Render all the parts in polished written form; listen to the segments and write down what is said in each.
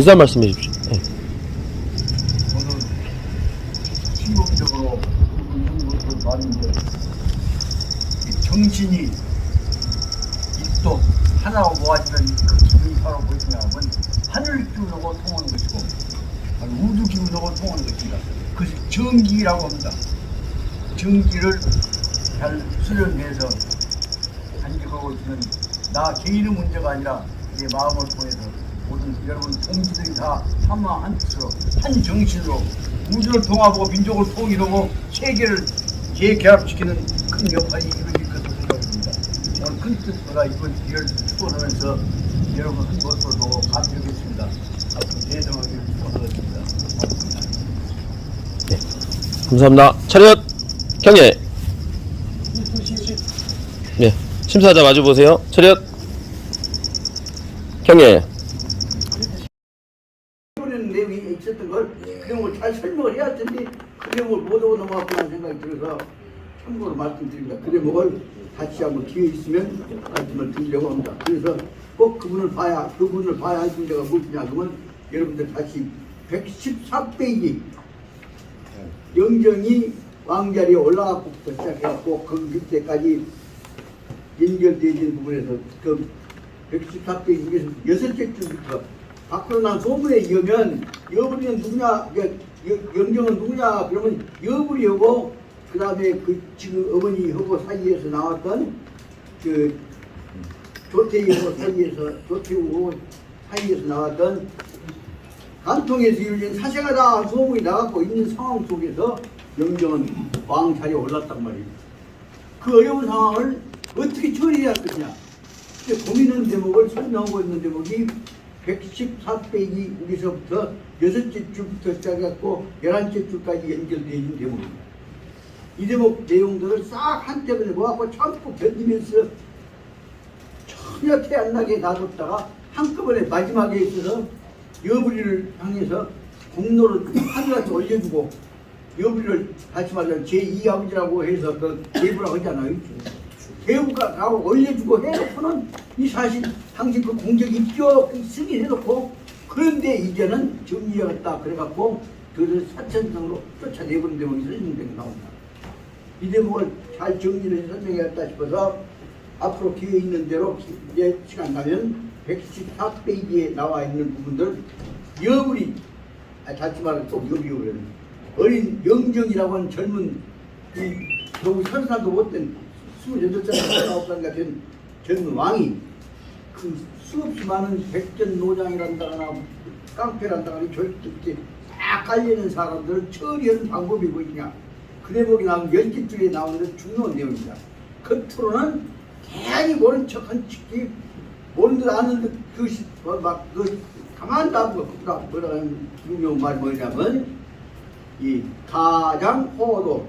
인사 말씀해 주십시오. 네. 저는 충동적으로 이런 것을 봤는데 정신이 입도 하나로 모아지면 그 기분이 바로 무엇이냐면 하늘 기운하고 통하는 것이고 우주 기운하고 통하는 것입니다. 그것이 정기라고 합니다. 정기를 잘 수련해서 간직하고 있는 나 개인의 문제가 아니라 내 마음을 통해서 모든 여러분 동지들이 다 하나 한 뜻으로 한 정신으로 우주를 통합하고 민족을 통일하고 세계를 재결합시키는 큰 역할이 이루어질 것으로 생각합니다. 오늘 큰 뜻보다 이번 기회를 축원하면서 여러분 한 것을 보고 감격했습니다. 앞으로 대성하기를 축원하겠습니다. 네. 감사합니다. 차렷 경례. 네. 심사자 마주 보세요. 차렷 경례. 이번에는 내용이 있었던 걸 그 내용을 잘 설명을 해야 할 텐데 그 내용을 못 하고 넘어갔구나 생각이 들어서 참고로 말씀드립니다. 그 대목을 다시 한번 기회 있으면 말씀을 드리려고 합니다. 그래서 꼭 그분을 봐야 할 문제가 무엇이냐 그러면 여러분들 다시 114페이지 영정이 왕자리에 올라가고부터 시작해갖고 그 밑에까지 연결되어진 부분에서 그 114페이지 여섯째 줄부터 밖으로 난 소문에 의하면 여부리는 누구냐, 영정은 누구냐 그러면 여부리하고 그 다음에 그 지금 어머니하고 사이에서 나왔던 그 조태희하고 사이에서 나왔던 간통에서 이루어진 사생아다 소문이 나갖고 있는 상황 속에서 영정은 왕 자리에 올랐단 말이에요. 그 어려운 상황을 어떻게 처리해야 할 것이냐. 고민하는 대목을 설명하고 있는 대목이 114페이지 여기서부터 6째 줄부터 시작해서 11째 줄까지 연결되어 있는 대목입니다. 이 대목 내용들을 싹 한꺼번에 모아서 참고 견디면서 전혀 태 안 나게 놔뒀다가 한꺼번에 마지막에 있어서 여부리를 향해서 공로를 하늘한테 올려주고 여부리를 다시 말하면 제2아버지라고 해서 그 대부라고 하잖아요. 대부가 가고 올려주고 해놓고는 이 사실 당시 그 공적이 있죠. 승인해놓고 그런데 이제는 정리하겠다 그래갖고 그를 사천성으로 쫓아내버린 대목이 설명되고 나옵니다. 이 대목을 잘 정리를 설명해야겠다 싶어서 앞으로 기회 있는 대로 이제 시간 가면 114페이지에 나와 있는 부분들 여부리 다시 말하면 또 여부리 어린 영정이라고 하는 젊은 이 겨우 선사도 못된 28살, 29살 같은 젊은 왕이 그 수없이 많은 백전노장이란다거나 깡패란다거나 절대 딱 깔리는 사람들을 처리하는 방법이 무엇이냐. 그 대목이 나오면 10개 나오는 중요한 내용입니다. 겉으로는 괜히 모른 척한 척이 모른 듯 아는 듯 그것이 가만도 안 보고 뭐라 하는 중요한 말이 뭐냐면 이 가장호도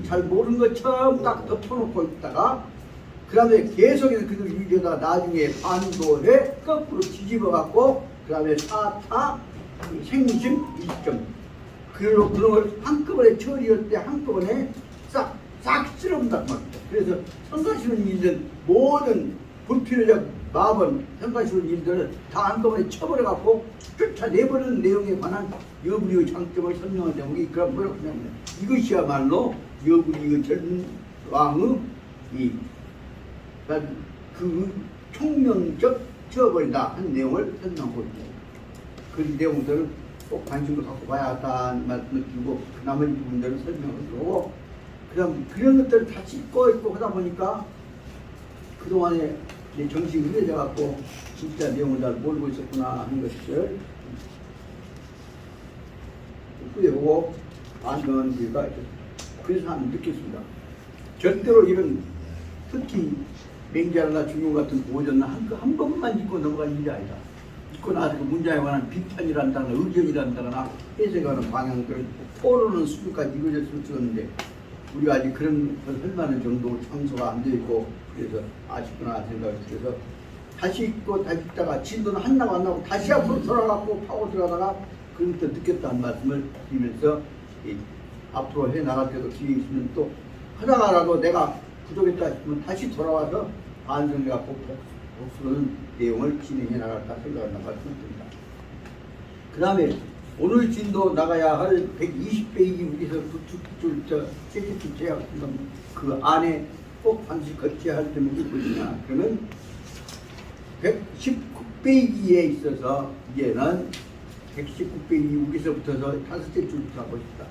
잘 모르는 것처럼 딱 덮어놓고 있다가 그 다음에 계속해서 그들 유지하다가 나중에 반도해 거꾸로 뒤집어갖고 그 다음에 사타 생심 일점 그런 걸 한꺼번에 처리할 때 한꺼번에 싹 쓸어본단 말입니다. 그래서 성가시는 일들 모든 불필요적 마법 성가시는 일들을 다 한꺼번에 쳐버려갖고 쫓아내버리는 내용에 관한 여부리의 장점을 설명한 대목이 그런 뭐라고 하냐면 이것이야말로 여부리의 젊은 왕의 그 총명적 쳐버린다 한 내용을 설명하고 있습니다. 그 내용들을 꼭 관심을 갖고 봐야 한다는 말씀을 드리고 그 나머지 부분들을 설명을 하고 그다음 그런 것들을 다 짚고 있고 하다 보니까 그동안에 정신이 흐려져갖고 진짜 내용을 잘 모르고 있었구나 하는 것을 후회하고 안전한 이유가 있었습니다. 그래서 한 느꼈습니다. 절대로 이런 특히 맹자나 중용 같은 고전은 한 번만 읽고 넘어간 일이 아니다. 읽고 나서 그 문장에 관한 비판이란다거나 의견이란다거나 해석에 관한 방향들을 토론하는 수준까지 이루어졌으면 좋겠는데 우리가 아직 그런 걸 할 만한 정도 장소가 안 되어 있고 그래서 아쉽구나 생각이 들어서 다시 읽고 다시 읽다가 진도는 한 나고 안 나고 다시 앞으로 돌아가고 파고 들어가다가 그런부터 느꼈다는 말씀을 드리면서 앞으로 해 나갈 때도 기회 있으면 또 하다가라도 내가 부족했다 싶으면 다시 돌아와서 반성해갖고 복수하는 내용을 진행해 나갈까 생각한다는 말씀을 드립니다. 그 다음에 오늘 진도 나가야 할 120페이지 우리서 구축줄 세계축 제약금 그 안에 꼭 반드시 거쳐야 할 제목이 뭐냐? 그러면 119페이지에 있어서 이제는 119페이지 여기서부터서 5째 줄부터 하고 싶다.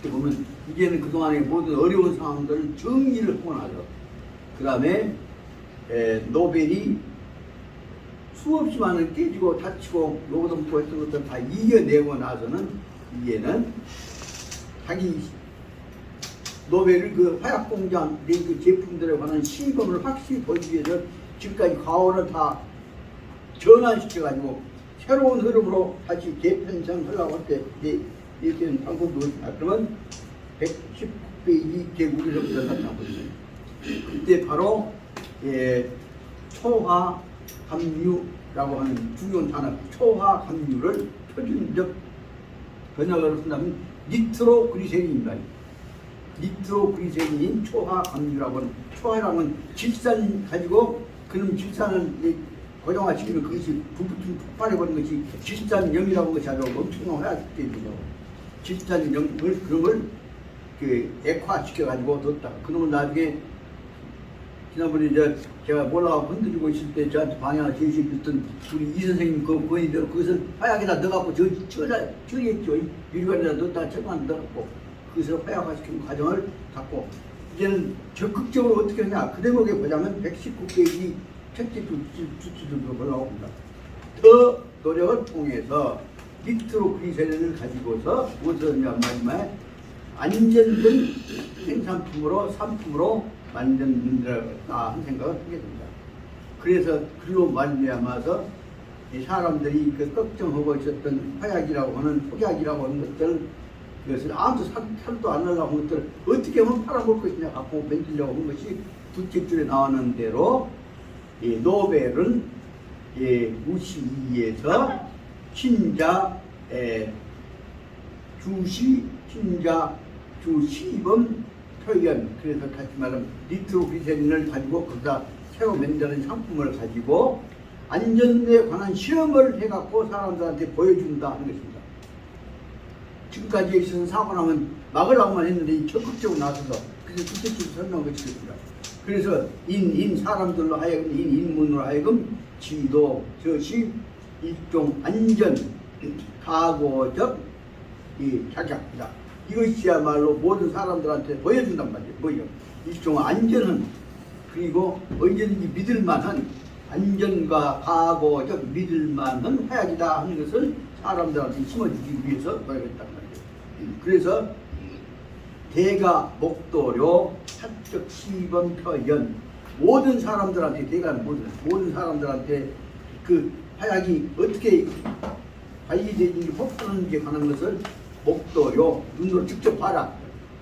이렇게 보면 이제는 그동안의 모든 어려운 상황들을 정리를 하고 나서 그 다음에 노벨이 수없이 많은 깨지고 다치고 노동포 했던 것들 다 이겨내고 나서는 이제는 자기 노벨을 그 화약공장 그 제품들에 관한 시범을 확실히 보이기 위해서 지금까지 과오를 다 전환시켜가지고 새로운 흐름으로 다시 재편성하려고 할 때 이렇게 방법도 있다. 그러면 119페이지 개국에서부터 나타나거든요. 그때 바로 초화감유라고 하는 중요한 단어 초화감유를 표준적 번역을 한다면 니트로그리세린입니다. 니트로그리세린인 초화감유라고 하는 초화라는 질산 가지고 그런 질산을 고정화시키면 그것이 불붙은 폭발해버리는 것이 질산염이라고 하는 것이 아주 엄청난 화약들이죠. 질산염을 그런 걸 액화시켜가지고 뒀다. 그러면 나중에 지난번에 제가 몰라가고 흔들리고 있을 때 저한테 방향을 제시했던 우리 이 선생님 그 권위대로 그것을 화약에다 넣어갖고 처리했죠. 유리관에다 넣었다가 철판 넣어갖고 그것을 화약화시키는 과정을 갖고 이제는 적극적으로 어떻게 하냐. 그 대목에 보자면 119페이지 첫째 주치도 올라옵니다. 더 노력을 통해서 니트로그리세린을 가지고서 무엇을 하냐 마지막에 안전된 생산품으로 상품으로 만든다 하는 생각을 하게 됩니다. 그래서 그로 말미암아서 이 사람들이 그 걱정하고 있었던 화약이라고 하는 폭약이라고 하는 것들 그것을 아무도 살도 안 하려고 하는 것들 어떻게 하면 팔아볼 것이냐 갖고 만들려고 하는 것이 둘째 줄에 나오는 대로 이 노벨은 무시에서 신자 주시 신자 주시범 표현 그래서 다시 말하면 니트로그리세린을 가지고 거기다 새로 만드는 상품을 가지고 안전에 관한 실험을 해갖고 사람들한테 보여준다 하는 것입니다. 지금까지 있어서 사고 나면 막으려고만 했는데 적극적으로 나서서 그래서 구체적으로 설명을 드렸습니다. 그래서 사람들로 하여금 인문으로 하여금 지도 저시 일종 안전 각오적 자격이다. 이것이야말로 모든 사람들한테 보여준단 말이에요. 뭐요? 일종 안전은 그리고 언제든지 믿을만한 안전과 각오적 믿을만한 화약이다 하는 것을 사람들한테 심어주기 위해서 노력했단 말이에요. 그래서 대가 목도료 사적 시범 표현 모든 사람들한테 대가는 모든 사람들한테 그 화약이 어떻게 관리되는지 폭발하는지에 관한 것을 목도료 눈으로 직접 봐라.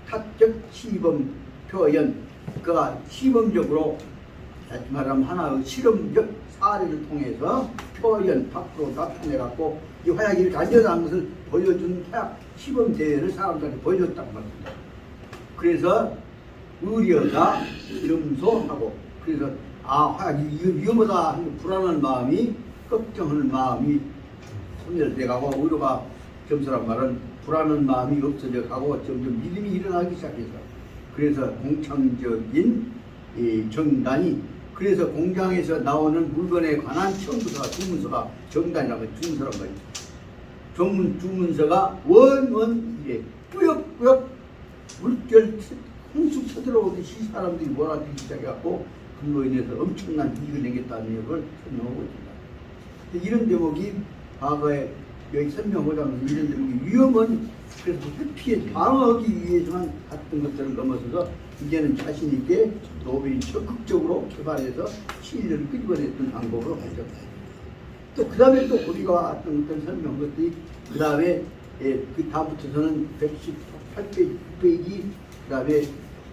사적 시범 표현 그가 시범적으로 다시 말하면 하나의 실험적 사례를 통해서 표현 밖으로 나타내갖고 이 화약이 이렇게 안전한 것을 보여준 화약 시범 대회를 사람들한테 보여줬단 말입니다. 그래서 의료가 염소하고 그래서 화약이 위험하다 하는 불안한 마음이 걱정하는 마음이 소멸돼가고 의료가 점수란 말은 불안한 마음이 없어져 가고 점점 믿음이 일어나기 시작해서 그래서 공창적인 정단이 그래서 공장에서 나오는 물건에 관한 청구서가 주문서가 정단이라고 해요. 주문서란 말이에요. 주문서가 원이래 꾸역꾸역 물결 홍수 쳐들어오듯이 사람들이 몰아들기 시작해갖고 그로 인해서 엄청난 이익을 내겠다는 얘기를 설명하고 있습니다. 이런 대목이 과거에 여기 설명하자면 이런 대목이 위험은 그래서 회피에 방어하기 위해서만 갔던 것들을 넘어서서 이제는 자신 있게 노벨이 적극적으로 개발해서 시인을 끄집어냈던 방법으로 가죠. 또 그 다음에 또 우리가 왔던 것들 설명한 것들이 그 다음에 그 다음부터서는 118페이지, 9페이지, 그 다음에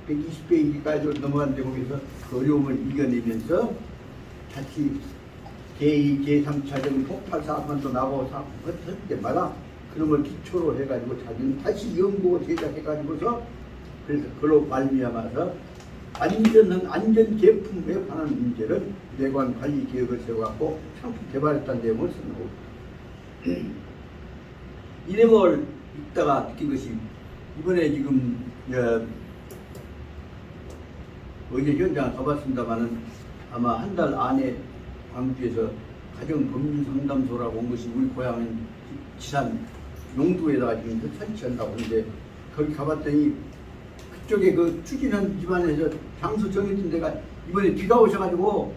120페이지까지 넘어간 대목에서 그 어려움을 이겨내면서 다시 제2, 제3차적인 폭발 사건도 나고 할 때마다 그런 걸 기초로 해가지고 자기는 다시 연구 제작해가지고서 그래서 그로 말미암아서 안전 제품에 관한 문제를 내관 관리 계획을 세워갖고 상품 개발했다는 내용을 써놓고 이 내용을 읽다가 느낀 것이 이번에 지금 어제 현장 가봤습니다만은 아마 한 달 안에 광주에서 가정법률상담소라고 온 것이 우리 고향은 지산 용두에다가 지금 설치한다고 하는데 거기 가봤더니 그쪽에 그 추진한 집안에서 장소 정했던 데가 이번에 비가 오셔가지고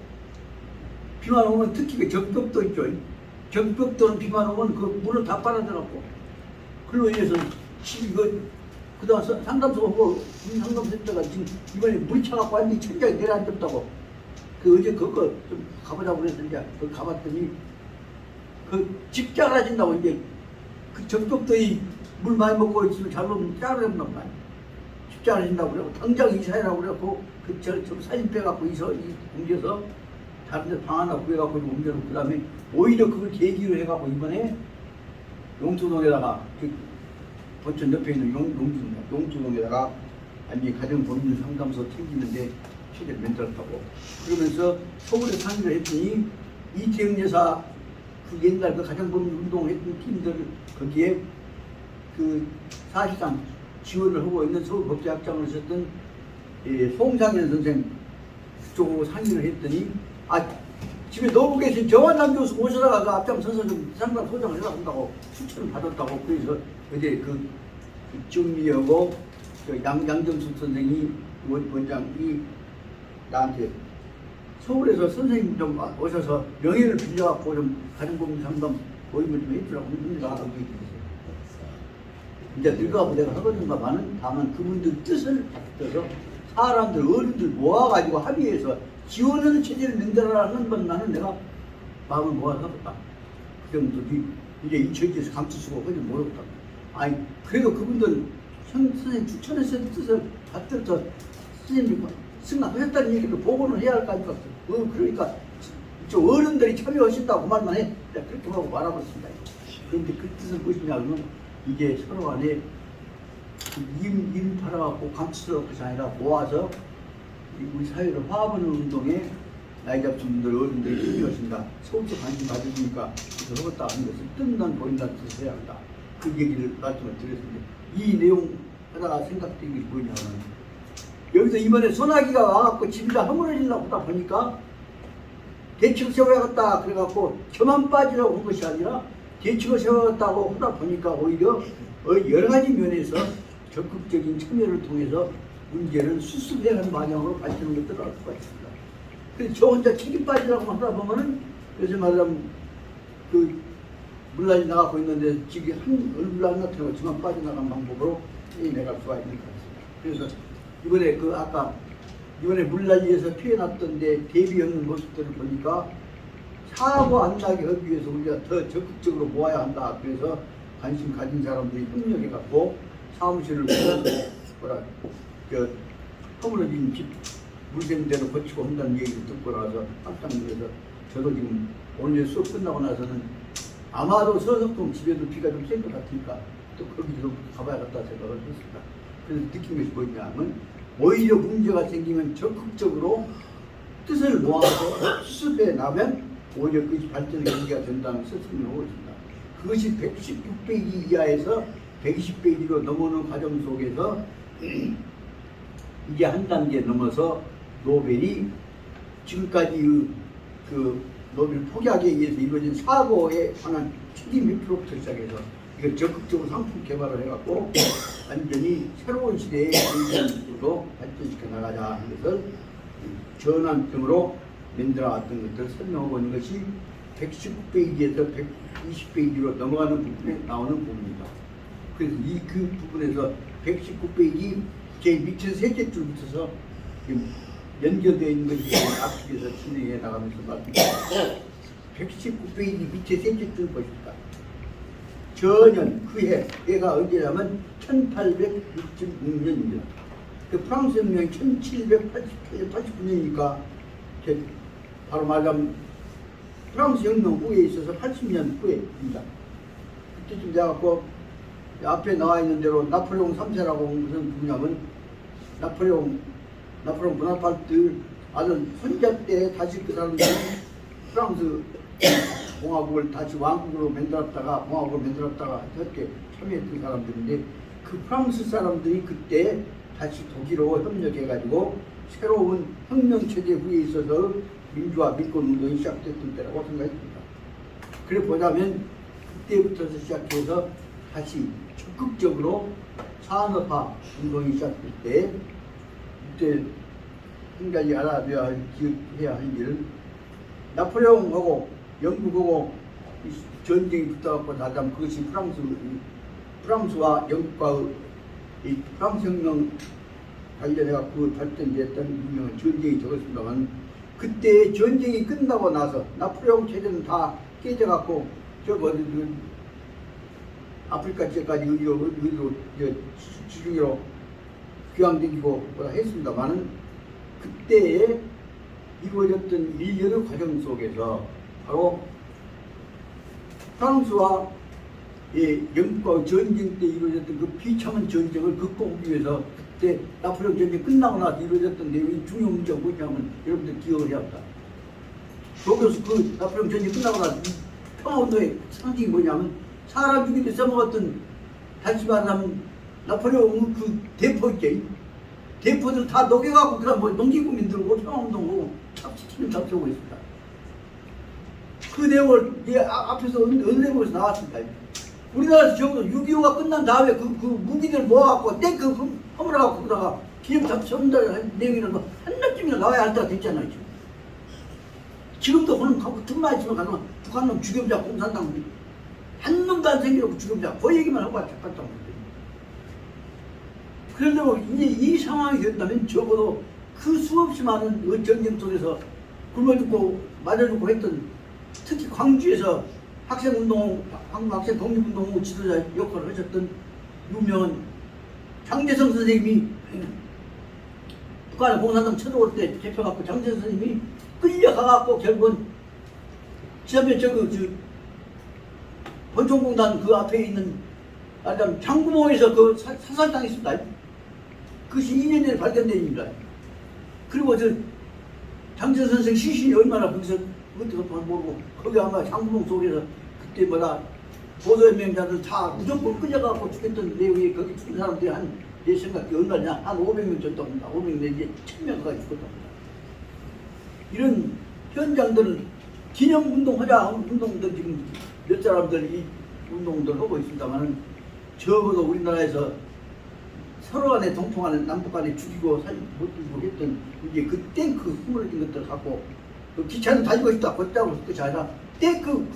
비만 오면 특히 그 적벽도 있죠. 적벽도는 비만 오면 그 물을 다 빨아들었고 그걸로 인해서 그동안 상담소가 상담센터가 지금 이번에 물이 차갖고 완전히 천장에 내려앉았다고 그 어제 그거 좀 가보자고 그래서 이제 그 가봤더니 그 집 작아진다고 이제 그 적벽도에 물 많이 먹고 있으면 잘못 짜르겠나 봐요. 집 작아진다고 그러고 당장 이사해라고 그래갖고 좀 사진 빼갖고 옮겨서 다른 데 방 하나 구해갖고 옮겨놓고 그 다음에 오히려 그걸 계기로 해갖고 이번에 용두동에다가 그 포천 옆에 있는 용두동에다가 완전히 가정법률 상담소 챙기는데 최대를 만들었다고 그러면서 서울에 상의를 했더니 이태영 여사 그 옛날 그 가정법률 운동을 했던 팀들 거기에 그 사실상 지원을 하고 있는 서울법제학장을 하셨던 송상현 선생 그쪽으로 상의를 했더니 집에 놀고 계신 정환남 교수 모셔다가 그 앞장서서 좀 상담 소장을 해라 한다고 추천을 받았다고 그래서 어제 그 정미하고 양정숙 선생이 원장이 나한테 서울에서 선생님 좀 오셔서 명예를 빌려갖고 좀 가정법률 상담 모임을 좀 해주라고 합니다. 이제 늙어가고 내가 하거든가만은 다만 그분들 뜻을 받들어서 사람들 어른들 모아가지고 합의해서 지원하는 체제를 만들어라는 건 나는 내가 마음을 모아서 하겠다. 그 정도지 이제 이 처지에서 감출 수가 없지 모르겠다. 그래도 그분들 선생님 추천했을 뜻을 받들어서 선생님이 승낙하셨다는 얘기를 보고는 해야 할 거 아닙니까? 그러니까 저 어른들이 참여하신다고 그 말만 해. 그렇게 하고 말하고 있습니다. 그런데 그 뜻은 무엇이냐면 이게 서로 간에 임 팔아갖고 감추스러운 것이 아니라 모아서 우리 사회를 화합하는 운동에 나이 잡순 분들 어른들이 참여하신다. 서울서 관심 가져주니까 그러겠다 하는 것을 뜬난 보인다는 뜻을 해야 한다. 그 얘기를 말씀을 드렸습니다. 이 내용 하다가 생각된 게 뭐냐면 여기서 이번에 소나기가 와갖고 집이 다 허물어지려고 하다 보니까 대책을 세워야겠다 그래갖고 저만 빠지라고 한 것이 아니라 대책을 세워야겠다고 하다 보니까 오히려 여러 가지 면에서 적극적인 참여를 통해서 문제를 수습해가는 방향으로 발전하는 것들을 알 수가 있습니다. 그래서 저 혼자 책임 빠지라고 하다 보면은 요새 말하면 그 물란이 나가고 있는데 지금 한 얼굴 안 나타나고 저만 빠져나간 방법으로 내갈 수가 있는 것 같습니다. 그래서 이번에 이번에 물난리에서 표현했던데 대비하는 모습들을 보니까 사고 안 나게 하기 위해서 우리가 더 적극적으로 모아야 한다. 그래서 관심 가진 사람들이 협력해갖고 사무실을 허물어진 집 물된 대로 고치고 한다는 얘기를 듣고 나서 깜짝 놀라서 저도 지금 오늘 수업 끝나고 나서는 아마도 서석동 집에도 비가 좀 센 것 같으니까 또 거기도 가봐야겠다 생각을 했습니다. 그래서 느낀 것이 뭐냐면 오히려 문제가 생기면 적극적으로 뜻을 모아서 수습해 나면 오히려 그것이 발전의 계기가 된다는 설명을 하고 있습니다. 그것이 116페이지 이하에서 120페이지로 넘어오는 과정 속에서 이게 한 단계 넘어서 노벨이 지금까지 그 노벨 포기하기 위해서 이루어진 사고에 관한 책임 회피로부터 시작해서 이걸 적극적으로 상품 개발을 해갖고 완전히 새로운 시대의 인간으로 발전시켜 나가자 하는 것을 전환점으로 만들어왔던 것들을 설명하고 있는 것이 119페이지에서 120페이지로 넘어가는 부분에 나오는 부분입니다. 그래서 그 부분에서 119페이지 제일 밑에 셋째 줄부터서 연결되어 있는 것이 앞쪽에서 진행해 나가면서 말씀드립니다. 119페이지 밑에 셋째 줄 보십시다. 전년 해가 언제냐면 1866년입니다. 그 프랑스 혁명이 1788년 89년이니까 바로 말하자면 프랑스 혁명 후에 있어서 80년 후에입니다. 그때쯤 돼갖고 앞에 나와 있는 대로 나폴레옹 3세라고 무슨 누구냐면 나폴레옹 보나파르트 아들 손자 때 다시 그 사람들이 프랑스 공화국을 다시 왕국으로 만들었다가 공화국을 만들었다가 이렇게 참여했던 사람들인데 그 프랑스 사람들이 그때 다시 독일로 협력해가지고 새로운 혁명체제 후에 있어서 민주화 민권운동이 시작됐던 때라고 생각했습니다. 그래 보자면 그때부터 시작해서 다시 적극적으로 산업화 운동이 시작될 때 그때 한 가지 알아둬야 기억해야 할 일은 나폴레옹하고 영국하고 전쟁이 붙어갖고 나자면 그것이 프랑스와 영국과의 이 프랑스 혁명 관련해갖고 발전됐던 유명한 전쟁이 적었습니다만 그때 전쟁이 끝나고 나서 나폴레옹 체제는 다 깨져갖고 아프리카 지역까지 의료로 지중해로 귀향되기고 뭐라 했습니다만은 그때에 이루어졌던 일련의 과정 속에서 바로 프랑스와 영국과 전쟁 때 이루어졌던 그 비참한 전쟁을 극복하기 위해서 그때 나폴레옹 전쟁 끝나고 나서 이루어졌던 내용이 중요한 문제가 뭐냐면 여러분들 기억을 해야 합니다. 거기서 그 나폴레옹 전쟁 끝나고 나서 평화운동의 상징이 뭐냐면 사람 죽이는데 써먹었던 다시 말하면 나폴레옹 그 대포 있지. 대포들 다 녹여갖고 그다음 뭐 농기구민 들고 평화운동하고 잡혀오고 있습니다. 그 내용을 앞에서 은행에서 나왔습니다. 우리나라에서 적어도 6.25가 끝난 다음에 그 무기들 모아갖고 탱크 허물어갖고 그러다가 기념 잡혀온다는 내용이라는 거 한나쯤이나 나와야 할 때가 됐잖아요. 지금도 그런 틈만 있으면 가면 북한놈 죽여보자 공산당 한 놈도 안 생기고 죽여보자 그 얘기만 하고 잠깐 그런데 이제 이 상황이 됐다면 적어도 그 수없이 많은 전쟁 속에서 굶어 죽고 맞아 죽고 했던 특히 광주에서 학생 독립운동 지도자 역할을 하셨던 유명한 장제성 선생님이 북한의 공산당 쳐들어올 때 잡혀갖고 장제성 선생님이 끌려가갖고 결국은 지난번에 번총공단 그 앞에 있는 장구멍에서 그 사살당했습니다. 그것이 2년 전에 발견된 일입니다. 그리고 장제성 선생 시신이 얼마나 거기서 어떻게 모르고 거기 아마 장구멍 속에서 그때 보도연맹자들 다 무조건 끌려가고 죽였던 내용이 거기 죽은 사람들이 내 생각에 얼마냐 한 500명 정도 합니다. 500명 내지 1000명까지 죽었답니다. 이런 현장들은 기념운동하자 운동들 지금 몇 사람들이 운동들 하고 있습니다만 적어도 우리나라에서 서로 간에 동통하는 남북 간에 죽이고 못 죽이고 했던 이제 그 탱크 흐물어진 것들 갖고 그 기차는 다니고 있다 곧자고 그것이 아니라 탱크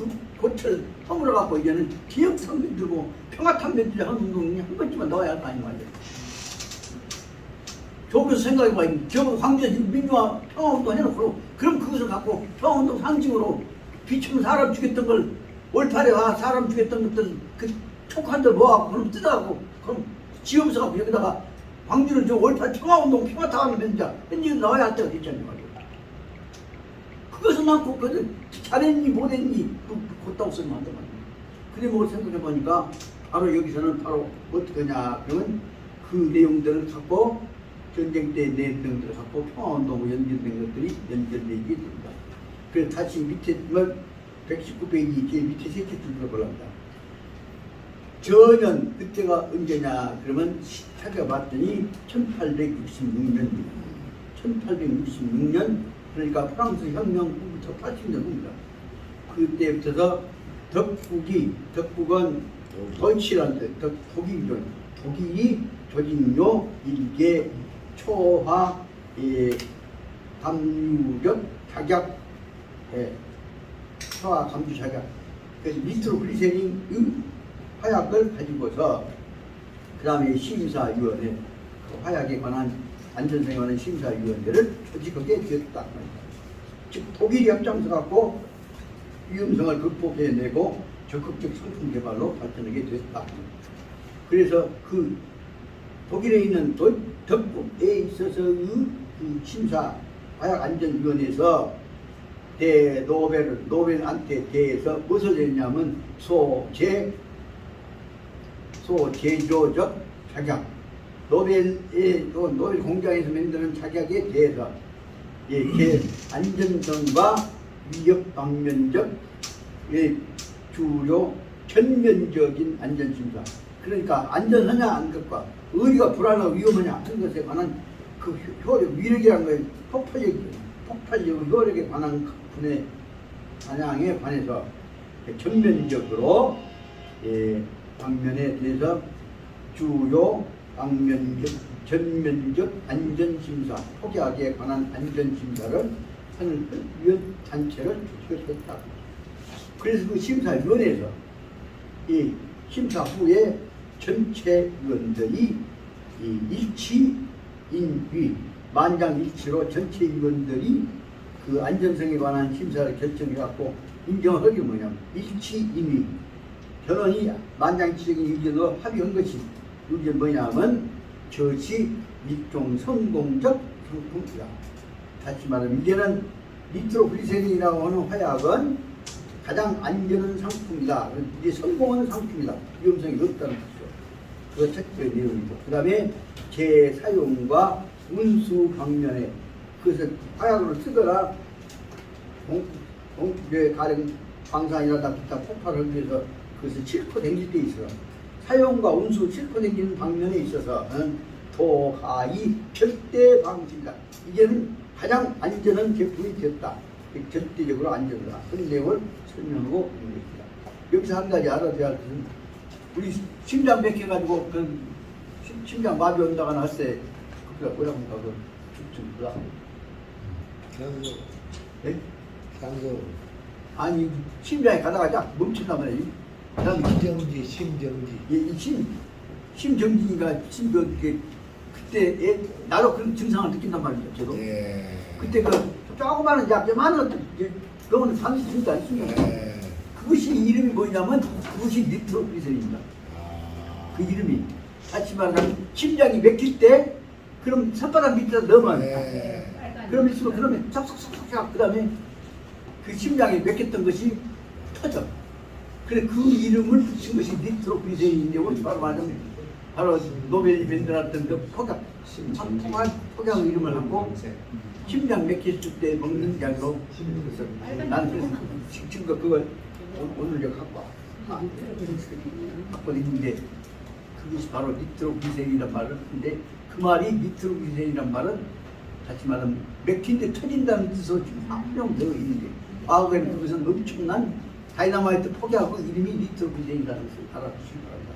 고철 허물어 갖고 이제는 기억상면 들고 평화탄면 들고 하는 운동이 한 번쯤은 나와야 할 거 아니에요. 저기서 생각해봐. 저 광주에서 민주화 평화운동 해놓고 그럼 그것을 갖고 평화운동 상징으로 비추면 사람 죽였던 걸 월팔에 사람 죽였던 것들 그 촉한들 모아갖고 그럼 뜯어갖고 그럼 지으면서 갖고 여기다가 광주는 저 월팔 평화운동 평화타운 면자 현지에 나와야 할 때가 됐잖아요. 그것은 많고 그것을 잘했니 못했니 곧다고 쓰면 안 되거든요. 그래 뭘 생각해보니까 바로 여기서는 바로 어떻게 하냐 그러면 그 내용들을 갖고 전쟁 때 내용들을 갖고 평화운동으로 연결된 것들이 연결되게 됩니다. 그래서 다시 밑에 119페이지 제일 밑에 세 줄 들어보랍니다. 전년 그때가 언제냐 그러면 찾아봤더니 1866년입니다. 1866년 그러니까 프랑스 혁명 후부터 80년 후입니다. 그때부터 덕국은 deutsch란 뜻, 독일이 조직료 일개 초화 감유력 자격 초화 감주 자격 그래서 니트로글리세린 화약을 가지고서 그 다음에 심사위원회 그 화약에 관한 안전성에 관한 심사위원회를 조직하게 되었다. 즉 독일이 앞장서 갖고 위험성을 극복해내고 적극적 상품 개발로 발전하게 되었다. 그래서 그 독일에 있는 덕국에 있어서의 그 심사 화약안전위원회에서 노벨한테 대해서 무엇을 했냐면 소제조적 자격 노벨 공장에서 만드는 자격에 대해서 안전성과 위협 방면적 주요 전면적인 안전심사. 그러니까 안전하냐 안 것과 어디가 불안하고 위험하냐 하는 것에 관한 그 효력, 위력이라는 거에 폭발력, 효력에 관한 분의 반향에 관해서 전면적으로 방면에 대해서 주요 전면적 안전심사, 폭약에 관한 안전심사를 하는 위원 단체를 주최했다. 그래서 그 심사위원회에서 이 심사 후에 전체 위원들이 이 일치인위, 만장일치로 전체 위원들이 그 안전성에 관한 심사를 결정해갖고 인정하기 뭐냐면 일치인위, 전원이 만장일치적인 의견으로 합의한 것이 이게 뭐냐면 저시 일종 성공적 상품이다. 다시 말하면 이제는 니트로글리세린이라고 하는 화약은 가장 안전한 상품이다. 이제 성공하는 상품이다. 위험성이 없다는 것이죠. 그거 첫째 내용이죠. 그 다음에 재사용과 운수 방면에 그것을 화약으로 쓰거나 가령 방사이라다 기타 폭발을 위해서 그것을 싣고 다닐 때 있어. 사용과 운수 싣고 다니는 방면에 있어서는 도하이 절대 방지이다. 이제는 가장 안전한 제품이 되었다. 절대적으로 안전하다. 그런 내용을 설명하고 있는 것입니다. 여기서 한 가지 알아둬야 할 것은 우리 심장 백해가지고 그 심장 마비 온다거나 할 때 그가 뭐라고 할까 그 죽습니다. 상소. 예? 상소. 아니 심장에 가다가 딱 멈춘단 말이에요. 그다음에 심정지. 이 심정지가 심정지 그때 나도 그런 증상을 느낀단 말이죠. 저도. 예. 그때 그 조그마한 약재만은 그거는 상식입니다. 예. 그것이 이름이 뭐냐면 그것이 니트로글리세린입니다. 그 이름이 다시 말하면 심장이 맥힐 때 그럼 손바닥 밑에다 넣으면 그럼 있으면 그러면 싹싹싹싹 그다음에 그 심장이 맥혔던 것이 터져. 그래 그 이름을 붙인 것이 니트로글리세린인데 우리 바로 말하면 바로 노벨이 만들었던 그 폭약 폭약 이름을 갖고 심장 맥혔을 때 먹는 약으로 그래서 나는 그래서 친구가 그걸 오늘 내가 갖고 있는데 그것이 바로 니트로글리세린이란 말을 하는데 그 말이 니트로글리세린이란 말은 다시 말하면 맥힌데 터진다는 뜻으로 지금 확정되어 있는데 과거에는 그것은 엄청난 다이나마이트 포기하고 이름이 니트로글리세린이라는 것을 알아두시기 바랍니다.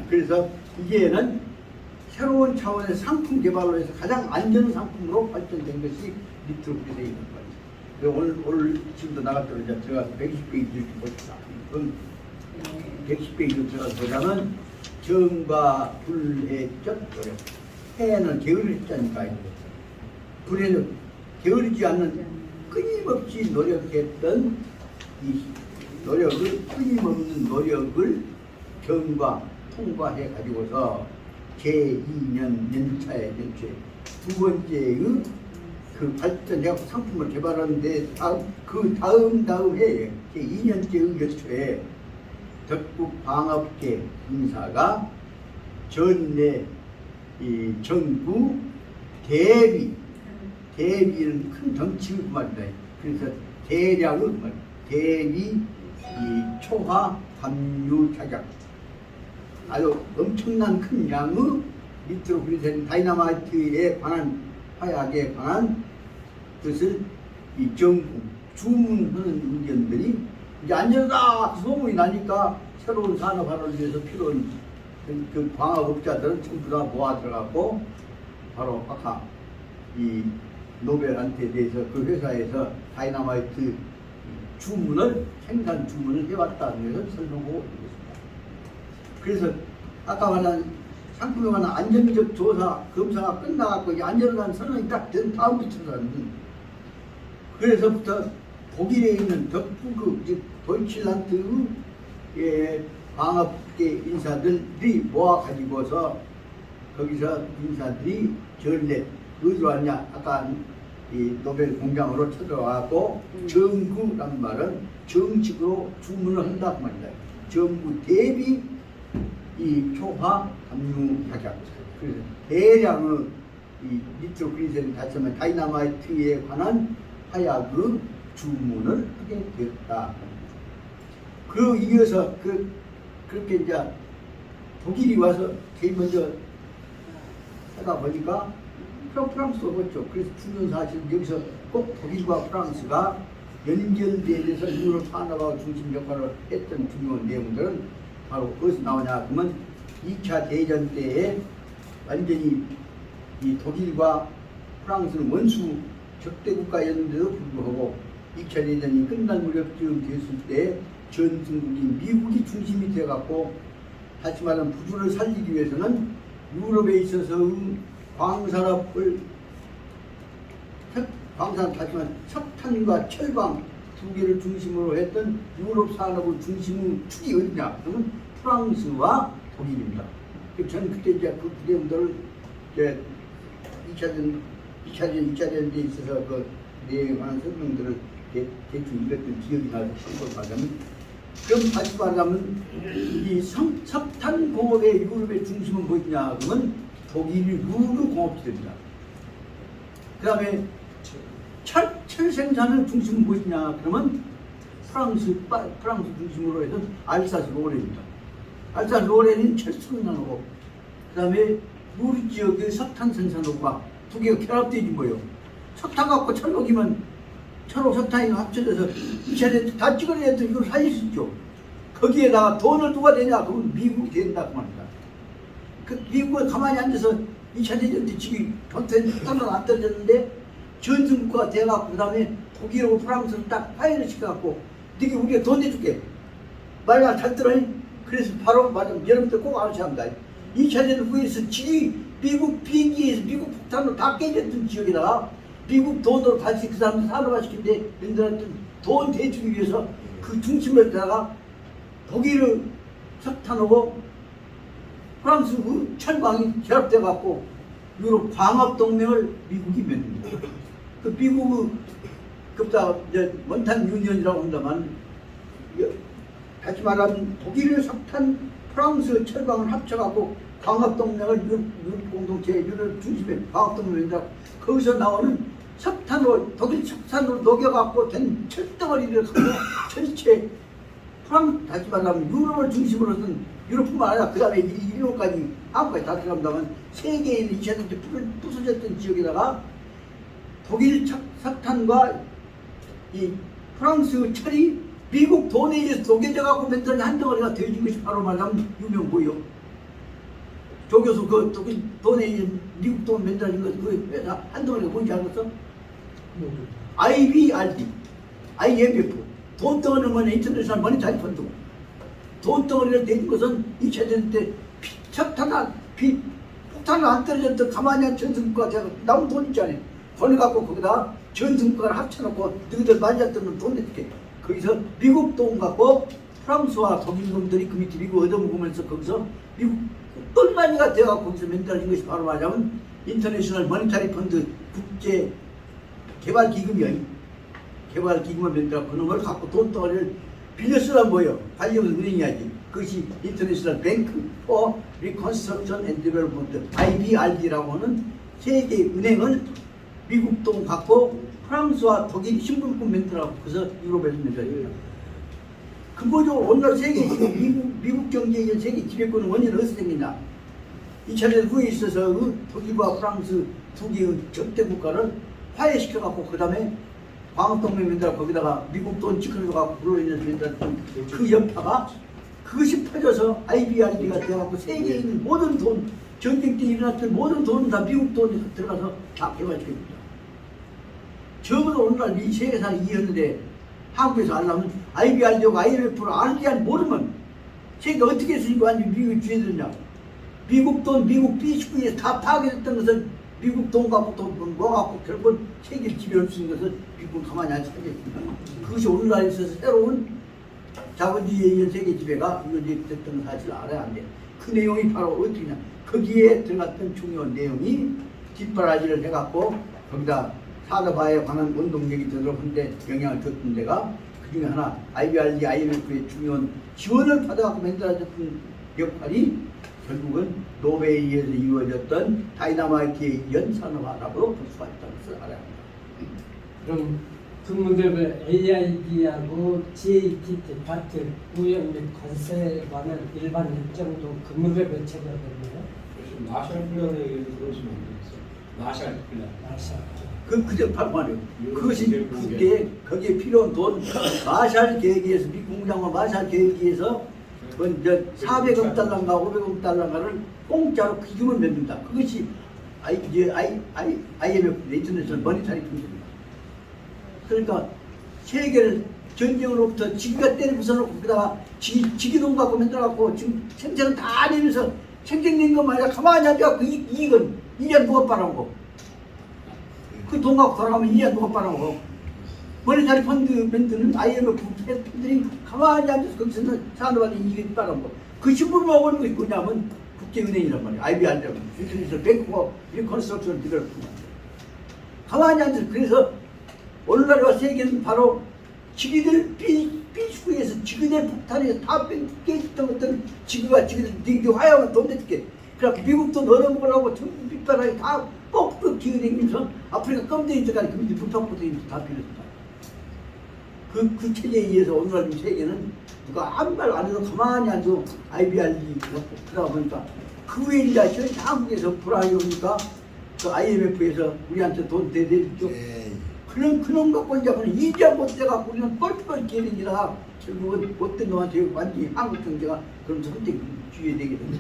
그래서 이게는 새로운 차원의 상품 개발로 해서 가장 안전 상품으로 발전된 것이 니트로글리세린이란 말이죠. 오늘 지금도 나갔더니 이제 제가 120페이지 이렇게 보십니다. 그건 110페이지 들어가서 보자면 정과 불해적 노력. 해는 게으르지 않으니까 불해는 게으르지 않는 끊임없이 노력했던 이 노력을 끊임없는 노력을 경과 통과해 가지고서 제2년 연차의 두 번째의 그 발전해서 상품을 개발하는데 그 다음 해에 제2년째의 연초에 적국 방업계 인사가 전내 이 정부 대비는 큰 정치를 말이다. 그래서 대량을 말 대비 이 초화 담유 자격 아주 엄청난 큰 양의 니트로글리세린 다이나마이트에 관한 화약에 관한 것을 이 정부 주문하는 의견들이 이제 안전하다 소문이 나니까 새로운 산업화를 위해서 필요한 그 광학업자들은 전부 다 모아 들어갔고 바로 아까 이 노벨한테 대해서 그 회사에서 다이나마이트 주문을 생산 주문을 해왔다는 것을 설명하고 있습니다. 그래서 아까 말한 상품에 관한 안전적 조사 검사가 끝나갖고 이 안전한 선언이 딱 된 다음부터는 그래서부터 독일에 있는 덕부그 즉 도이칠란드의 광업계 인사들이 모아가지고서 거기서 인사들이 전례 어디로 왔냐 아까 이 노벨 공장으로 쳐들어와고 정부란 말은 정식으로 주문을 한다고 말이다. 정부 대비 이 초화 담유 약약 그래서 대량의 이 니트로글리세린 다시 말하면 다이나마이트에 관한 화약의 주문을 하게 되었다. 그 이어서 그렇게 이제 독일이 와서 제일 먼저 하다 보니까 프랑스가 없었죠. 그래서 중요한 사실 여기서 꼭 독일과 프랑스가 연결돼서 유럽 산업화 중심 역할을 했던 중요한 내용들은 바로 어디서 나오냐 그러면 2차 대전 때에 완전히 이 독일과 프랑스는 원수 적대 국가였는데도 불구하고 2차 대전이 끝날 무렵쯤 됐을 때 전승국이 미국이 중심이 되어갖고 다시 말하면 부주를 살리기 위해서는 유럽에 있어서 광산업을 하지만 석탄과 철강 두 개를 중심으로 했던 유럽 산업을 중심의 축이 어디냐? 그러면 프랑스와 독일입니다. 저는 그때 이제 그 내용들을 이제 2차 대전에 있어서 그 내용하는 설명들을 대충 읽었던 기억이 나서 참고를 하자면 그럼 다시 말하면 이 석탄 공업의 유럽의 중심은 뭐냐? 그러면 독일 루르 공업지대입니다. 그 다음에 철 생산의 중심은 무엇이냐? 그러면 프랑스 중심으로 해서 알사스 로렌입니다. 알사스 로렌은 철 생산하고, 그 다음에 루르 지역의 석탄 생산하고가 두 개가 결합되지 뭐예요. 석탄 갖고 철 먹이면 철하고 석탄이 합쳐져서 이차에 다 찍어내야 돼. 이걸 살릴 수 있죠. 거기에다가 돈을 누가 되냐? 그러면 미국이 된다 그 말입니다. 그 미국은 가만히 앉아서 2차 대전 때 지금 석탄은 안 떨어졌는데 전승국가가 돼갖고 그 다음에 독일하고 프랑스를 딱 파이를 시켜갖고 너희 우리가 돈 내줄게 말이야 잘 들어니? 그래서 바로 말하면 여러분들 꼭 아셔야 합니다. 2차 대전 후에서 미국 비행기에서 미국 폭탄으로 다 깨졌던 지역에다가 미국 돈으로 다시 그 사람들 산업화시킨데 얘들한테 돈 대주기 위해서 그 중심에다가 독일의 석탄하고 프랑스 그 철광이 결합돼갖고 유럽 광업동맹을 미국이 맺습니다. 그 미국의 그보다 이제 원탄 유니언이라고 한다만 다시 말하면 독일의 석탄, 프랑스 철강을 합쳐갖고 광업동맹을 유럽 공동체 유럽 중심에 광업동맹을 맺다. 거기서 나오는 석탄으로 독일 석탄으로 녹여갖고 된 철덩어리를 갖고 전체 다시 말하면 유럽을 중심으로 는 유럽뿐만 아니라 그 다음에 일본까지 한국까지 다 들어간다면 세계에 있는 2차 대전 때 부서졌던 지역에다가 독일 석탄과 이 프랑스 철이 미국 돈에 의해서 녹여져 갖고 만든 한 덩어리가 되어진 것이 바로 말하면 유명 뭐예요? 조교수 그 독일 돈에 의해서 미국 돈 만들어진 것 그 회사 한 덩어리가 뭔지 알겠어? IBRD, IMF 돈 덩어리는 인터내셔널 머니터리 펀드 돈 덩어리를 내준 것은 2차 대전 때 폭탄을 안 떨어졌던 가만히 한 전승국가가 나온 돈 있잖아요. 돈을 갖고 거기다 전승국가를 합쳐놓고 너희들 만졌던 돈 내줄게. 거기서 미국 돈 갖고 프랑스와 독일 놈들이 그 밑에 미국 얻어먹으면서 거기서 미국 똘마니가 되어갖고 거기서 만들어진 것이 바로 말하자면 인터내셔널 머니터리 펀드 국제 개발기금이야. 개발기금을 만들어 그놈을 갖고 돈 덩어리를 빌려 쓰란 뭐예요? 관리하면 은행이야지. 그것이 인터내셔널 뱅크 포 리컨스트럭션 앤 디벨롭먼트 IBRD라고 하는 세계 은행을 미국 돈 갖고 프랑스와 독일 신분권 만들어갖고 그래서 유럽에서 만들어요. 근본적으로 오늘날 세계 미국 경제에 의한 세계 지배권은 원인은 어디서 생기냐? 2차 대전 후에 있어서 독일과 프랑스 두 개의 적대 국가를 화해시켜갖고 그 다음에 광업동맹 만들어 거기다가 미국 돈 찍어줘갖고 그로 인해서 만들었던 그 여파가 그것이 퍼져서 IBRD가 되어갖고 세계에 있는 모든 돈 전쟁 때 일어났던 모든 돈은 다 미국 돈이 들어가서 다 개발시킵니다. 적어도 오늘날 이 세계사를 이해하는데 한국에서 알려면 IBRD하고 IMF를 알지 모르면 세계가 어떻게 쓰니까 완전히 미국이 주해들냐. 미국 돈, 미국 B19에서 다 파괴됐던 것은 미국 돈 갖고 돈 모아갖고 결국은 세계를 지배할 수 있는 것은 미국은 가만히 안 차겠습니다. 그것이 오늘날에 있어서 새로운 자본주의에 의한 세계 지배가 이루어졌던 사실을 알아야 안 돼. 그 내용이 바로 어떻게냐. 거기에 들어갔던 중요한 내용이 뒷바라지를 해갖고 거기다 산업화에 관한 운동력이 들어오는데 영향을 줬던 데가 그 중에 하나 IBRD, IMF의 중요한 지원을 받아갖고 만들어졌던 역할이 결국은 노베에 의해서 이루어졌던 다이나마이트에 의한 산업화라고 볼 수가 있다는 것을 알아야 합니다. 그럼 근무대별 AID하고 GATT 파트 무역 및 관세관은 일반 일정도 근무대별 체계가 됐네요. 마샬 플랜에 의해서 그러시면 안 되겠어요. 마샬 플랜. 아시아. 그저 바로 말이에요. 그것이 그게 거기에 필요한 돈 마샬 계획에서 미 공장과 마샬 계획에서 그 이제 400억 달러인가 500억 달러인가를 공짜로 기금을 냅니다. 그것이 IMF 인터내셔널 머니터리 품입니다. 그러니까 세계를 전쟁으로부터 지기가 때려 부숴놓고 거기다가 지기 돈 갖고 만들어갖고 지금 생태는 다 내면서 생생낸 거 말이야. 가만히 앉아 그 이익은 1년 누가 빨아먹고 그 돈 갖고 돌아가면 1년 누가 빨아먹고 머니터리 펀드는 IMF 펀드들이 가만히 앉아서 거기서 산업한테 이익을 빨아먹고 그 신분을 먹는 것이 뭐냐면 국제은행이란 말이야. IBR이라고 인터내셔널 뱅크와 리컨스트럭션 디벨롭먼트 가만히 앉아서 그래서 오늘날과 세계는 바로 지기들 삐죽에서 지그들 폭탄에서 다 깨졌던 것들은 지그가 지그들 네 화양은 돈 냈게 그래서 미국도 넣어먹으라고 전부 빗바닥에 다 뻑뻑 기어다니면서 아프리카 껌대인 데까지 금리 불평부터 다 빌렸다. 그 체제에 의해서 오늘날 세계는 누가 아무 말 안 해도 가만히 앉아 IBR이 그러다 보니까 그 외에 이제 한국에서 불황이 오니까 그 IMF에서 우리한테 돈 대대줬죠. 그런 갖고 이제 이자 못 돼갖고 우리는 뻘뻘 기어다니라 결국은 못된 놈한테 완전히 한국 경제가 그런 선택 주의해야 되거든요.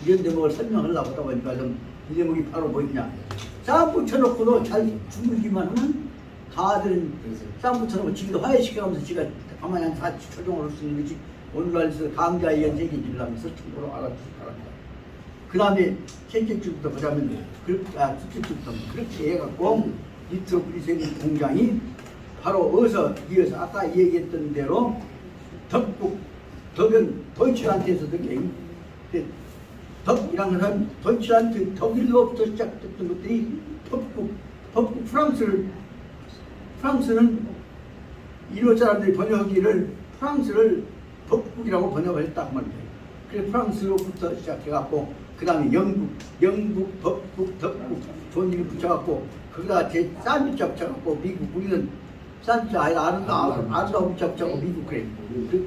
이런 대목을 설명하려고 하다 보니까 좀 이 대목이 바로 뭐냐. 쌈 붙여놓고도 잘 주물기만 하면 다들은 쌈 붙여놓고 지기도 화해시켜가면서 지가 가만히 다 조정을 할 수 있는 거지. 오늘날에서 강자의 세계지를 하면서 참고로 알아주시기 바랍니다. 그 다음에 셋째 주부터 보자면 둘째 주부터 그렇게 해갖고 니트로그리센 공장이 바로 어디서 이어서 아까 얘기했던 대로 덕은 도이치란트에서 덕이라는 것은 도이치란트 독일로부터 시작됐던 것들이 덕국 프랑스는 일본 사람들이 번역하기를 프랑스를 덕국이라고 번역을 했다고 말입니다. 그래서 프랑스로부터 시작해갖고 그 다음에 영국, 덕국, 존이를 붙여갖고 거기다가 제 싼비자 붙여갖고 미국 우리는 싼비자 아름다운 비자 붙여갖고 미국 그래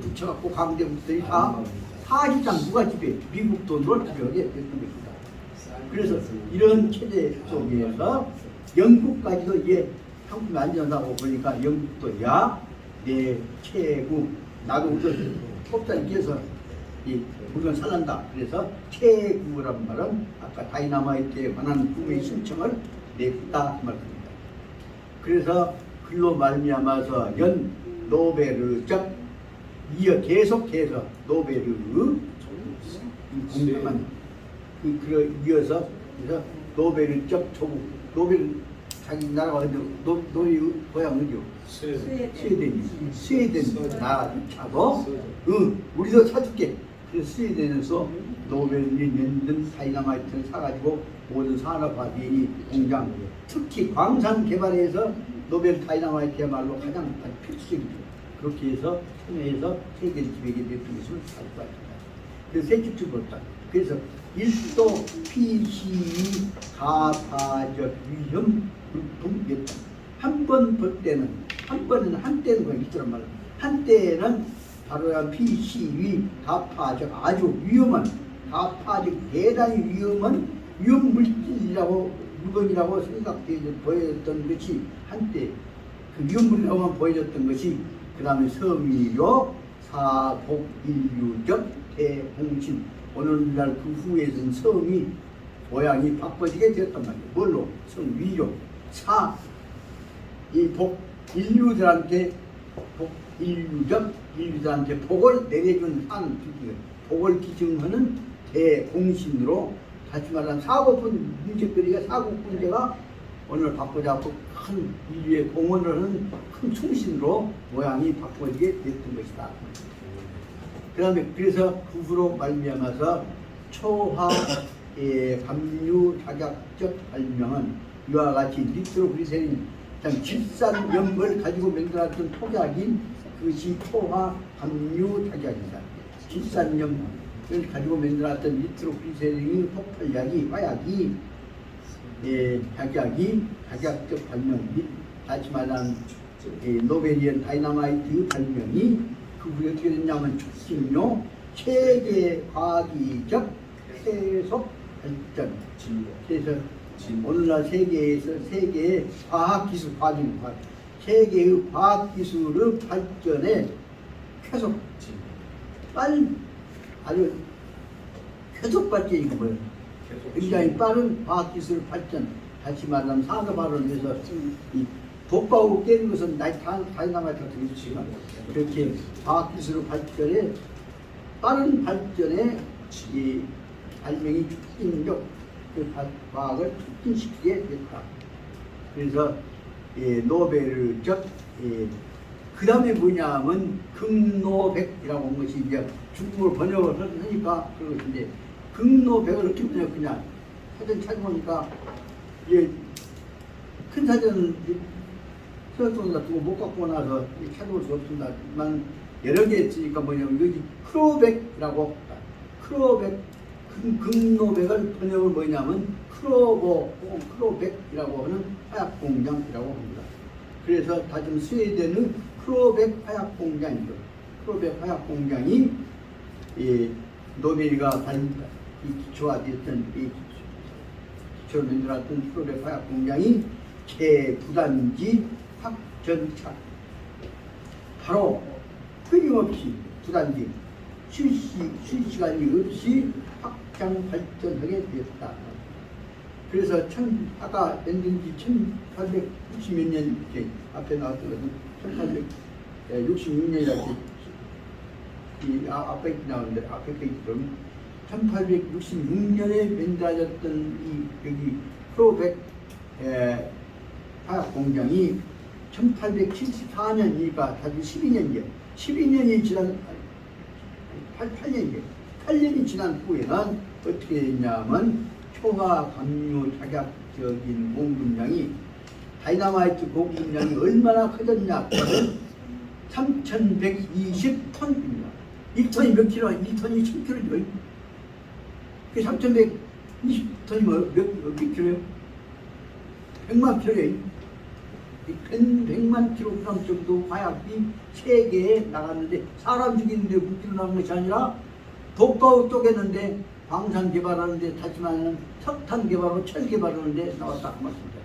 붙여갖고 강대국들이 다 사실상 누가 지배 미국 돈으로 지배하게 됐던 것입니다. 그래서 이런 체제 속에서 영국까지도 이게 상품이 안전하다고 보니까 영국도 내 최고 나도 우선 폭탄 끼어서 이 물건 살란다. 그래서 최구란 말은 아까 다이나마이트에 관한 구매 신청을 냈다 그 말입니다. 그래서 글로 말미암아서 연 노베르적 계속해서 노베르 공명한 이어서 그래서 노베르적 조국 노베르 자기 나라가 어디 노베르 고향 어디요? 스웨덴 나라 차고 우리도 사줄게. 그래서 스웨덴에서 노벨이 만든 다이나마이트를 사가지고 모든 산업화 비행이 공장 특히 광산 개발에서 노벨 다이나마이트야말로 가장 필수적이죠. 그렇게 해서 참여해서 세계를 지배하게 됐던 것을 알 것 같습니다. 그래서 셋째 볼까. 그래서 일도 피시 가파적 위험 불풍겠다. 한 번 볼 때는 한때는 거 있더란 말이야. 한때는 바로 피시위 가파적 아주 위험한 가파적 대단히 위험한 위험 물건이라고 생각되어 보여졌던 것이 한때 그 위험 물건만 보여졌던 것이 그 다음에 섬유요 사복인류적 대홍신 오늘날 그 후에는 섬이 모양이 바꿔지게 되었단 말이에요. 뭘로? 섬위요 인류들한테 인류들한테 복을 내려준 한 복을 기증하는 대공신으로 다시 말하면 사고픈 문제가 오늘 바꿔잡고 큰 인류의 공헌을 하는 큰 충신으로 모양이 바꿔지게 됐던 것이다. 그 다음에 그래서 그 후로 말미암아서 초화의 감류 자격적 발명은 이와 같이 니트로그리센 질산염을 가지고 만들었던 폭약인 그것이 초화 감류 자격입니다. 질산염을 가지고 만들었던 니트로그리센의 폭발약이 화약이 자격적 발명 및 다시 말하면 노벨리언 다이너마이트 발명이 그 후에 어떻게 됐냐면 촉진료 세계 과기적 해석 발전. 그래서 오늘날 세계에서 세계의 과학기술 세계의 과학기술의 발전에 계속 아주 계속 발전이 뭐예요? 굉장히 빠른 과학기술 발전. 다시 말하면 산업화를 위해서 이 독바우 깨는 것은 다이나마이트 같은 것이지만 그렇게 과학기술 발전에 빠른 발전에 이 발명이 촉진력 그 과학을 촉진시키게 됐다. 그래서 노벨을 그 다음에 뭐냐면 극노백이라고 한 것이 이제 중국어로 번역을 하니까 그런 것인데 극노백을 어떻게 번역하냐 사전 찾아보니까 이제 큰 사전은 서적도 같은 거 못 갖고 나서 찾아볼 수 없습니다만 여러 개 있으니까 뭐냐면 여기 크로백이라고 크로백 극노백을 번역을 뭐냐면 크로백이라고 하는 화약공장이라고 합니다. 그래서 다즘 스웨덴의 크로백 화약공장이죠. 크로백 화약공장이 노벨이가 기초화됐던 기초를 만들었던 크로백 화약공장이 제9단지 확전차 바로 끊임없이 9단지 쉴 시간이 없이 확장 발전하게 되었다. 그래서 아까 엔진지 1860몇 년 앞에 나왔던 것은 1866년이라고 앞에 나오는데 앞에 페이지처럼 1866년에 만들어졌던 여기 크로백 화학 공장이 1874년이니까 사실 12년이 지난 8년이 지난 후에는 어떻게 됐냐면 초화 감류 자격적인 공급량이 다이너마이트 공급량이 얼마나 커졌냐 3,120톤입니다. 1톤이 몇 킬로? 1톤이 1000킬로죠. 그 3,120톤이 몇 킬로예요? 100만 킬로예요. 100만 킬로그램 정도 화약이 세계에 나갔는데 사람 죽이는데 9kg 나간 것이 아니라 독가우 쪼개는데 방산 개발하는데 다시 말하면 석탄 개발하고 철 개발하는데 나왔다 그 말씀입니다.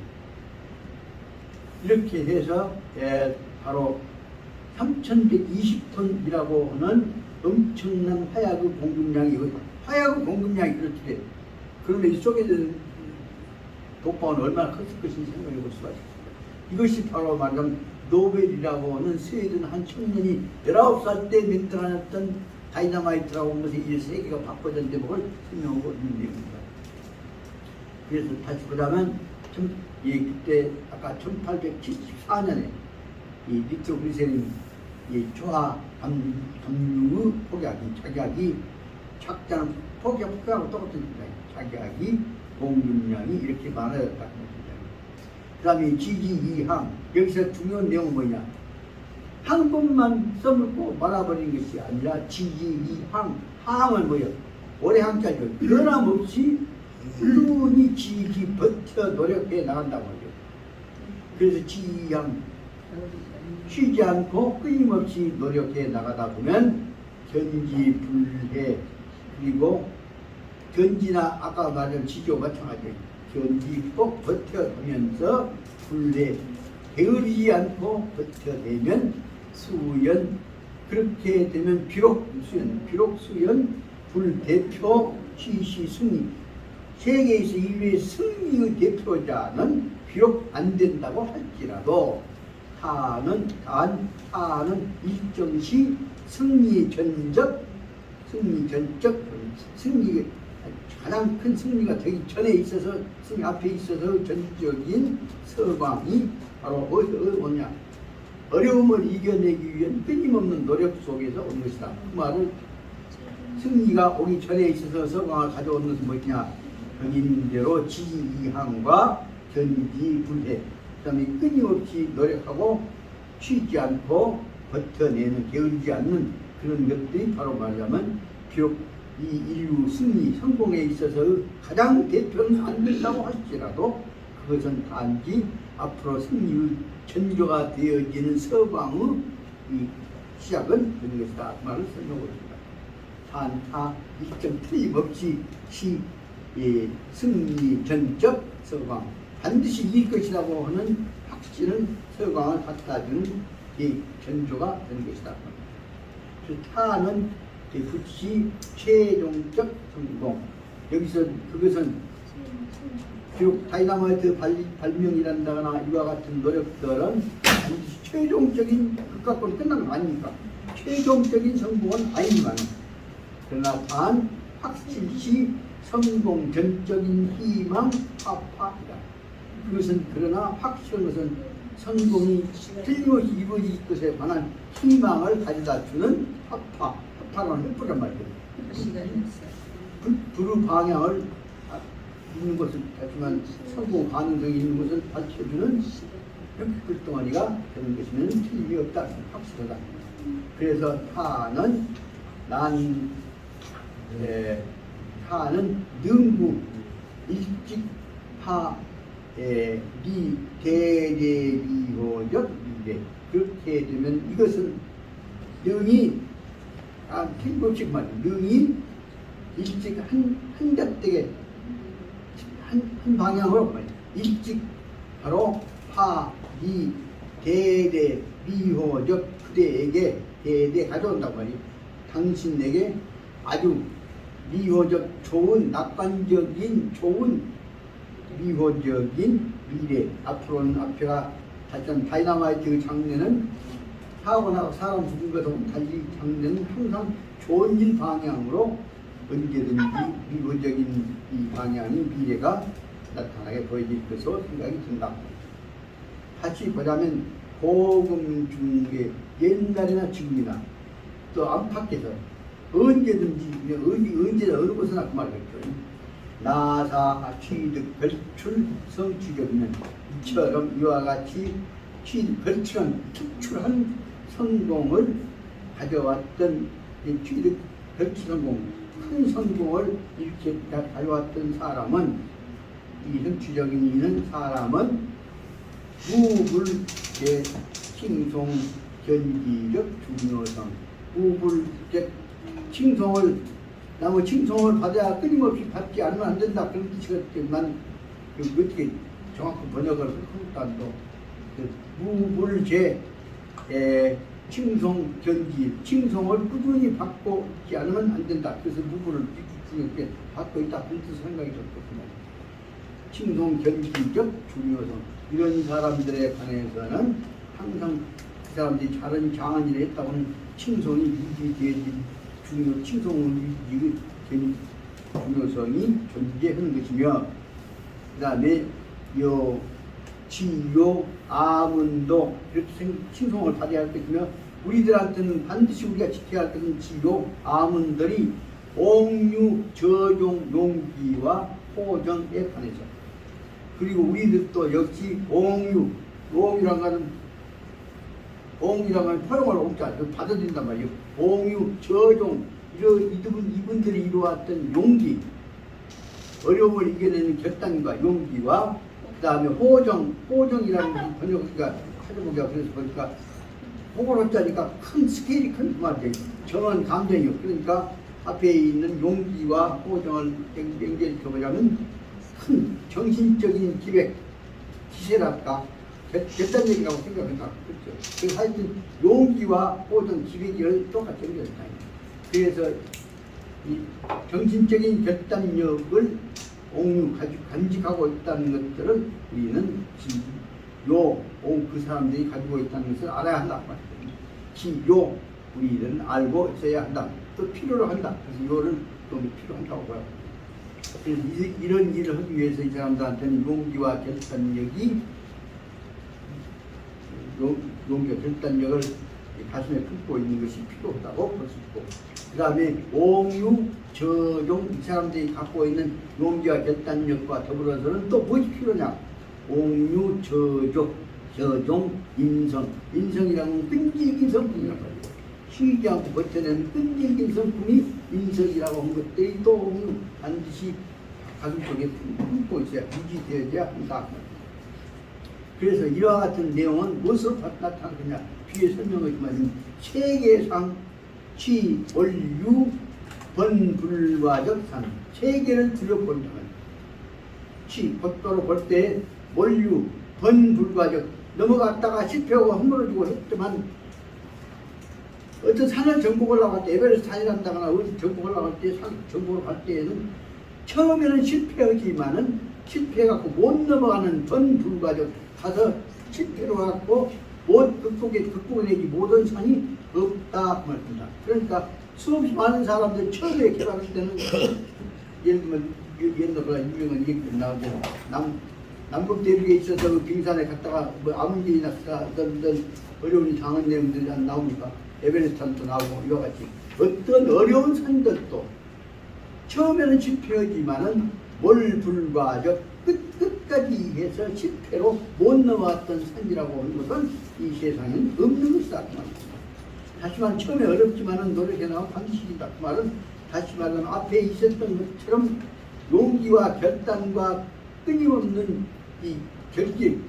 이렇게 해서 바로 3,120톤이라고 하는 엄청난 화약의 공급량이 화약의 공급량이 그렇게 그런데 이 속에 있는 독방은 얼마나 컸을 것인지 생각해 볼 수가 있습니다. 이것이 바로 말하자면 노벨이라고 하는 스웨덴 한 청년이 19살 때 만들어냈던 다이너마이트라고 하는 것이 이 세계가 바꿔진 대목을 설명하고 있는 내용입니다. 그래서 다시 보자면 그때 아까 1874년에 이 빅터 브리셀이 초화 감류의 작약이 착장 폭약하고 똑같은 작약이 공급량이 이렇게 많아졌다. 그 다음에 지지이항 여기서 중요한 내용은 뭐냐 한 번만 써먹고 말아버린 것이 아니라 지지이항 항은 뭐예요? 오래 항자죠. 변함없이 꾸준히 지지 버텨 노력해 나간다고 하죠. 그래서 지지이항 쉬지 않고 끊임없이 노력해 나가다 보면 견지불해 그리고 견지나 아까 말한 지조 마찬가지예요. 견지 꼭 버텨가면서 불에 게으르지 않고 버텨내면 수연 그렇게 되면 비록 수연 불대표 시시승리 세계에서 인류의 승리의 대표자는 비록 안 된다고 할지라도 타는 일정시 승리 전적 가장 큰 승리가 되기 전에 있어서 승리 앞에 있어서 전적인 서방이 바로 어디서 오냐 어려움을 이겨내기 위한 끊임없는 노력 속에서 온 것이다. 그 말을 승리가 오기 전에 있어서 서방을 가져온 것은 뭐냐 경인대로 지지이항과 견지불해 그 다음에 끊임없이 노력하고 쉬지 않고 버텨내는 게으르지 않는 그런 것들이 바로 말하자면 비록 이 인류 승리 성공에 있어서 가장 대표는 안 된다고 할지라도 그것은 단지 앞으로 승리의 전조가 되어지는 서방의 이 시작은 되는 것이다. 그 말을 설명하고 있습니다. 산하 일정 틀림없이 승리 전적 서방 반드시 이길 것이라고 하는 확신은 서방을 갖다주는 이 전조가 되는 것이다. 그 타는 붙이 최종적 성공. 여기서 그것은 비록 다이나마이트 발명이란다거나 이와 같은 노력들은 반드시 최종적인 그것과는 끝나는 거 아닙니까? 최종적인 성공은 아니지만 그러나 단 확실시 성공 전적인 희망 파파이다. 그것은 그러나 확실한 것은 성공이 틀림없이 이루어질 것에 관한 희망을 가져다 주는 파파라는 헬프란 말이에요. 불의 방향을 있는 것을 하지만 성공 가능성이 있는 것을 밝혀주는 불덩어리가 되는 것이면 틀림이 없다. 확실하다. 그래서 타는 능구 일찍 리 대대비호적 미래. 그렇게 되면 이것은 능이 틀림없이 말이에요. 능이 일찍 한 잡되게 한 방향으로 말이에요. 일찍 바로 리 대대비호적 그대에게 대대 가져온단 말이에요. 당신에게 아주 미호적 좋은 낙관적인 좋은 미호적인 미래. 앞으로는 앞에가 다시 다이나마이트 장르는 사고나 사람 죽은 것하고 달리 장르는 항상 좋은 일 방향으로 언제든지 미호적인 이 방향이 미래가 나타나게 보여질 것으로 생각이 든다. 다시 보자면 복음 중에 옛날이나 지금이나 또 안팎에서 언제든지 언제나 어느 곳에나 그 말이겠죠. 나사 취득 별출 성취적이면 이처럼 이와 같이 취득 별출한 특출한 성공을 가져왔던 이 취득 별출 성공 큰 성공을 이렇게 가져왔던 사람은 이 성취적인 있는 사람은 무불제 칭송 견기적 중요성 무불제 칭송을 나무 칭송을 받아야 끊임없이 받지 않으면 안 된다 그런 뜻이겠지만 어떻게 정확한 번역을 한국단도 무불제 칭송 견기 칭송을 꾸준히 받고 있지 않으면 안 된다. 그래서 무불을 이렇게 받고 있다 그런 뜻을 생각이 들었거든요. 칭송 견기적 중요성 이런 사람들에 관해서는 항상 그 사람들이 잘한 장한 일을 했다고는 칭송이 유지되어진 칭송을 유지되는 중요성이 존재하는 것이며 그 다음에 요 지요 아문도 이렇게 칭송을 받아야 할 것이며 우리들한테는 반드시 우리가 지켜야 할 것은 지요 아문들이 옹유 저종 용기와 호정에 관해서 그리고 우리들도 역시 옹유란 것은 포용을 옹자 받아들인단 말이에요. 옹유 저종 이분들이 이루어왔던 용기 어려움을 이겨내는 결단과 용기와 그 다음에 호정이라는 번역가 찾아보기가 그래서 보니까 호고로자니까 큰 스케일이 큰 말이에요. 정한 감정이요. 그러니까 앞에 있는 용기와 호정을 연결시켜보자면 큰 정신적인 기백, 기세랄까 결단력이라고 생각합니다. 그렇죠. 그래서 하여튼 용기와 호정, 기백을 똑같이 연결했다. 그래서 이 정신적인 결단력을 간직하고 있다는 것들을 우리는 그 사람들이 가지고 있다는 것을 알아야 한다. 우리는 알고 있어야 한다. 또 필요로 한다. 그래서 이거를 또 필요한다고 봐요. 그래서 이런 일을 하기 위해서 이 사람들한테는 용기와 결단력을 가슴에 품고 있는 것이 필요하다고 볼 수 있고 그 다음에 옹유, 저종 이 사람들이 갖고 있는 용기와 결단력과 더불어서는 또 무엇이 필요냐 옹유, 저종, 인성이라는 끈질긴 성품이란 말이에요. 쉬지 않고 버텨내는 끈질긴 성품이 인성이라고 한 것들이 또 반드시 가슴속에 품고 있어야 유지되어야 한다. 그래서 이와 같은 내용은 무엇으로 나타나느냐? 뒤에 설명했지만 세계상 치 원류 번불과적 산 세계를 들여본다면 치 곧도로 볼 때 원류 번불과적 넘어갔다가 실패하고 허물어지고 했지만 어떤 산을 정복하려고 할 때 에베레스트 산이란다거나 어디 정복하려고 할 때 정복을 할 때에는 처음에는 실패하지만은 실패해갖고 못 넘어가는 번불과적 가서 실패로 갖고 못 극복해내지 못한 산이 없다 말입니다. 그러니까 수없이 많은 사람들 처음에 개발할 때는 예를 들면 옛날에 유명한 얘기가 나오죠. 남북 대륙에 있어서 그 빙산에 갔다가 뭐 아무 일이나 어떤 어려운 당한 내용들이 안 나오니까 에베레스트 산도 나오고 이와 같이 어떤 어려운 산들도 처음에는 실패하지만은 몰불과적 끝까지 해서 실패로 못 넘어왔던 산이라고 하는 것은 이 세상에는 없는 것이다 그 말입니다. 다시 말하면 처음에 어렵지만은 노력해나가 반드시 이다 그 말은 다시 말하면 앞에 있었던 것처럼 용기와 결단과 끊임없는 이 결길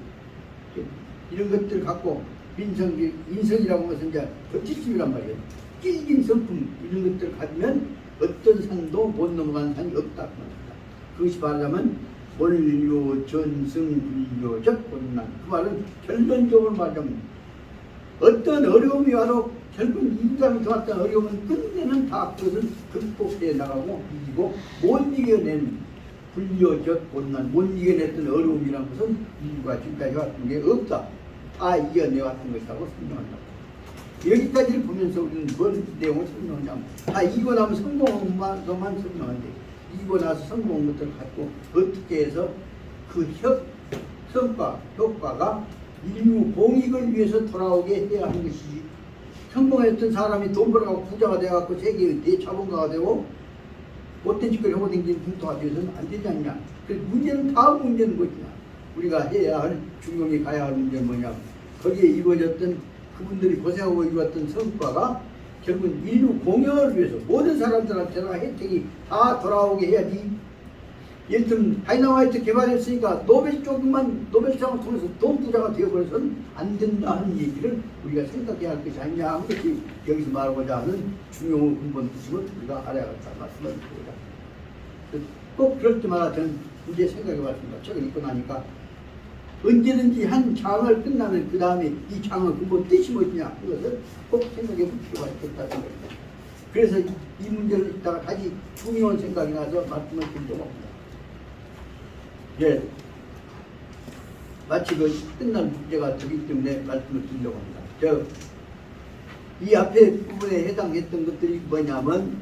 이런 것들 갖고 인성이라고 하는 것은 이제 덧지심이란 말이에요. 끼긴 성품 이런 것들 가지면 어떤 산도 못 넘어가는 산이 없다 그 말입니다. 그것이 말하자면 원료 전승 불교적 본난 그 말은 결론적으로 말하자면 어떤 어려움이 와도 결국 인간이 들어왔던 어려움은 끝내는 다 그것을 극복해 나가고 이기고 못 이겨낸 불교적 본난 못 이겨냈던 어려움이라는 것은 인류가 지금까지 왔던 게 없다. 다 이겨내왔던 것이라고 설명한다. 여기까지를 보면서 우리는 뭔 내용을 설명하냐면 다 이기고 나면 성공한 것만 설명하는데 이기고 나서 성공한 것들을 갖고 어떻게 해서 그 성과, 효과가 인류 공익을 위해서 돌아오게 해야 하는 것이지 성공했던 사람이 돈 벌어가고 부자가 돼갖고 세계의 대자본가가 되고 못된 짓거리 하고 댕기는 풍토가 되어서는 안 되지 않냐. 그래서 문제는 다음 문제는 뭐냐. 우리가 해야 할 중용이 가야 할 문제는 뭐냐. 거기에 이루어졌던 그분들이 고생하고 이루었던 성과가 결국은 인류 공영을 위해서 모든 사람들한테나 혜택이 다 돌아오게 해야지. 예를 들면 다이나마이트 개발했으니까 노벨상을 통해서 돈 부자가 되어버려서는 안 된다 하는 얘기를 우리가 생각해야 할 것이 아니냐 하는 것이 여기서 말하고자 하는 중용의 근본 뜻임을 우리가 알아야겠다 말씀을 드립니다. 꼭 그럴 때마다 저는 이제 생각해 봤습니다. 책을 읽고 나니까 언제든지 한 장을 끝나면 그 다음에 이 장의 근본 뜻이 뭐냐 그것을 꼭 생각해 볼 필요가 있겠다 생각합니다. 그래서 이 문제를 읽다가 다시 중요한 생각이 나서 말씀을 드리려고 합니다. 예, 마치 그 끝날 문제가 되기 때문에 말씀을 드리려고 합니다. 이 앞에 부분에 해당했던 것들이 뭐냐면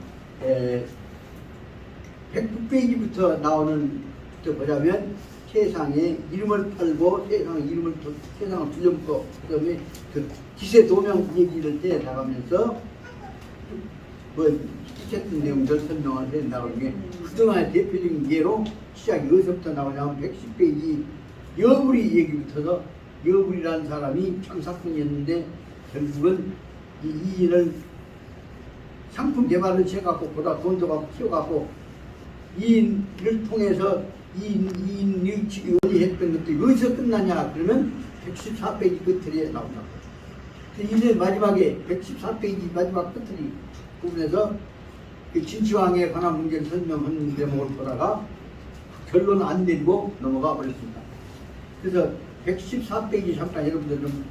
109페이지부터 나오는 보자면 세상에 이름을 팔고 세상을 빌려먹고 그다음에 그 기세 도명 얘기를 해 나가면서 뭐 시켰던 내용들 설명을 해 나가는 게 그동안의 대표적인 예로 시작이 어디서부터 나오냐면 110페이지 여부리 얘기부터서 여부리라는 사람이 창사꾼이었는데 결국은 이 일을 상품 개발을 해갖고 보다 돈도 갖고 키워갖고 이 일을 통해서 이인이 했던 것들이 어디서 끝나냐 그러면 114페이지 끝에 나온다. 이제 마지막에 114페이지 마지막 끝이 부분에서 진치왕에 관한 문제를 설명하는 대목을 보다가 결론은 안 내리고 넘어가 버렸습니다. 그래서 114페이지 잠깐 여러분들 좀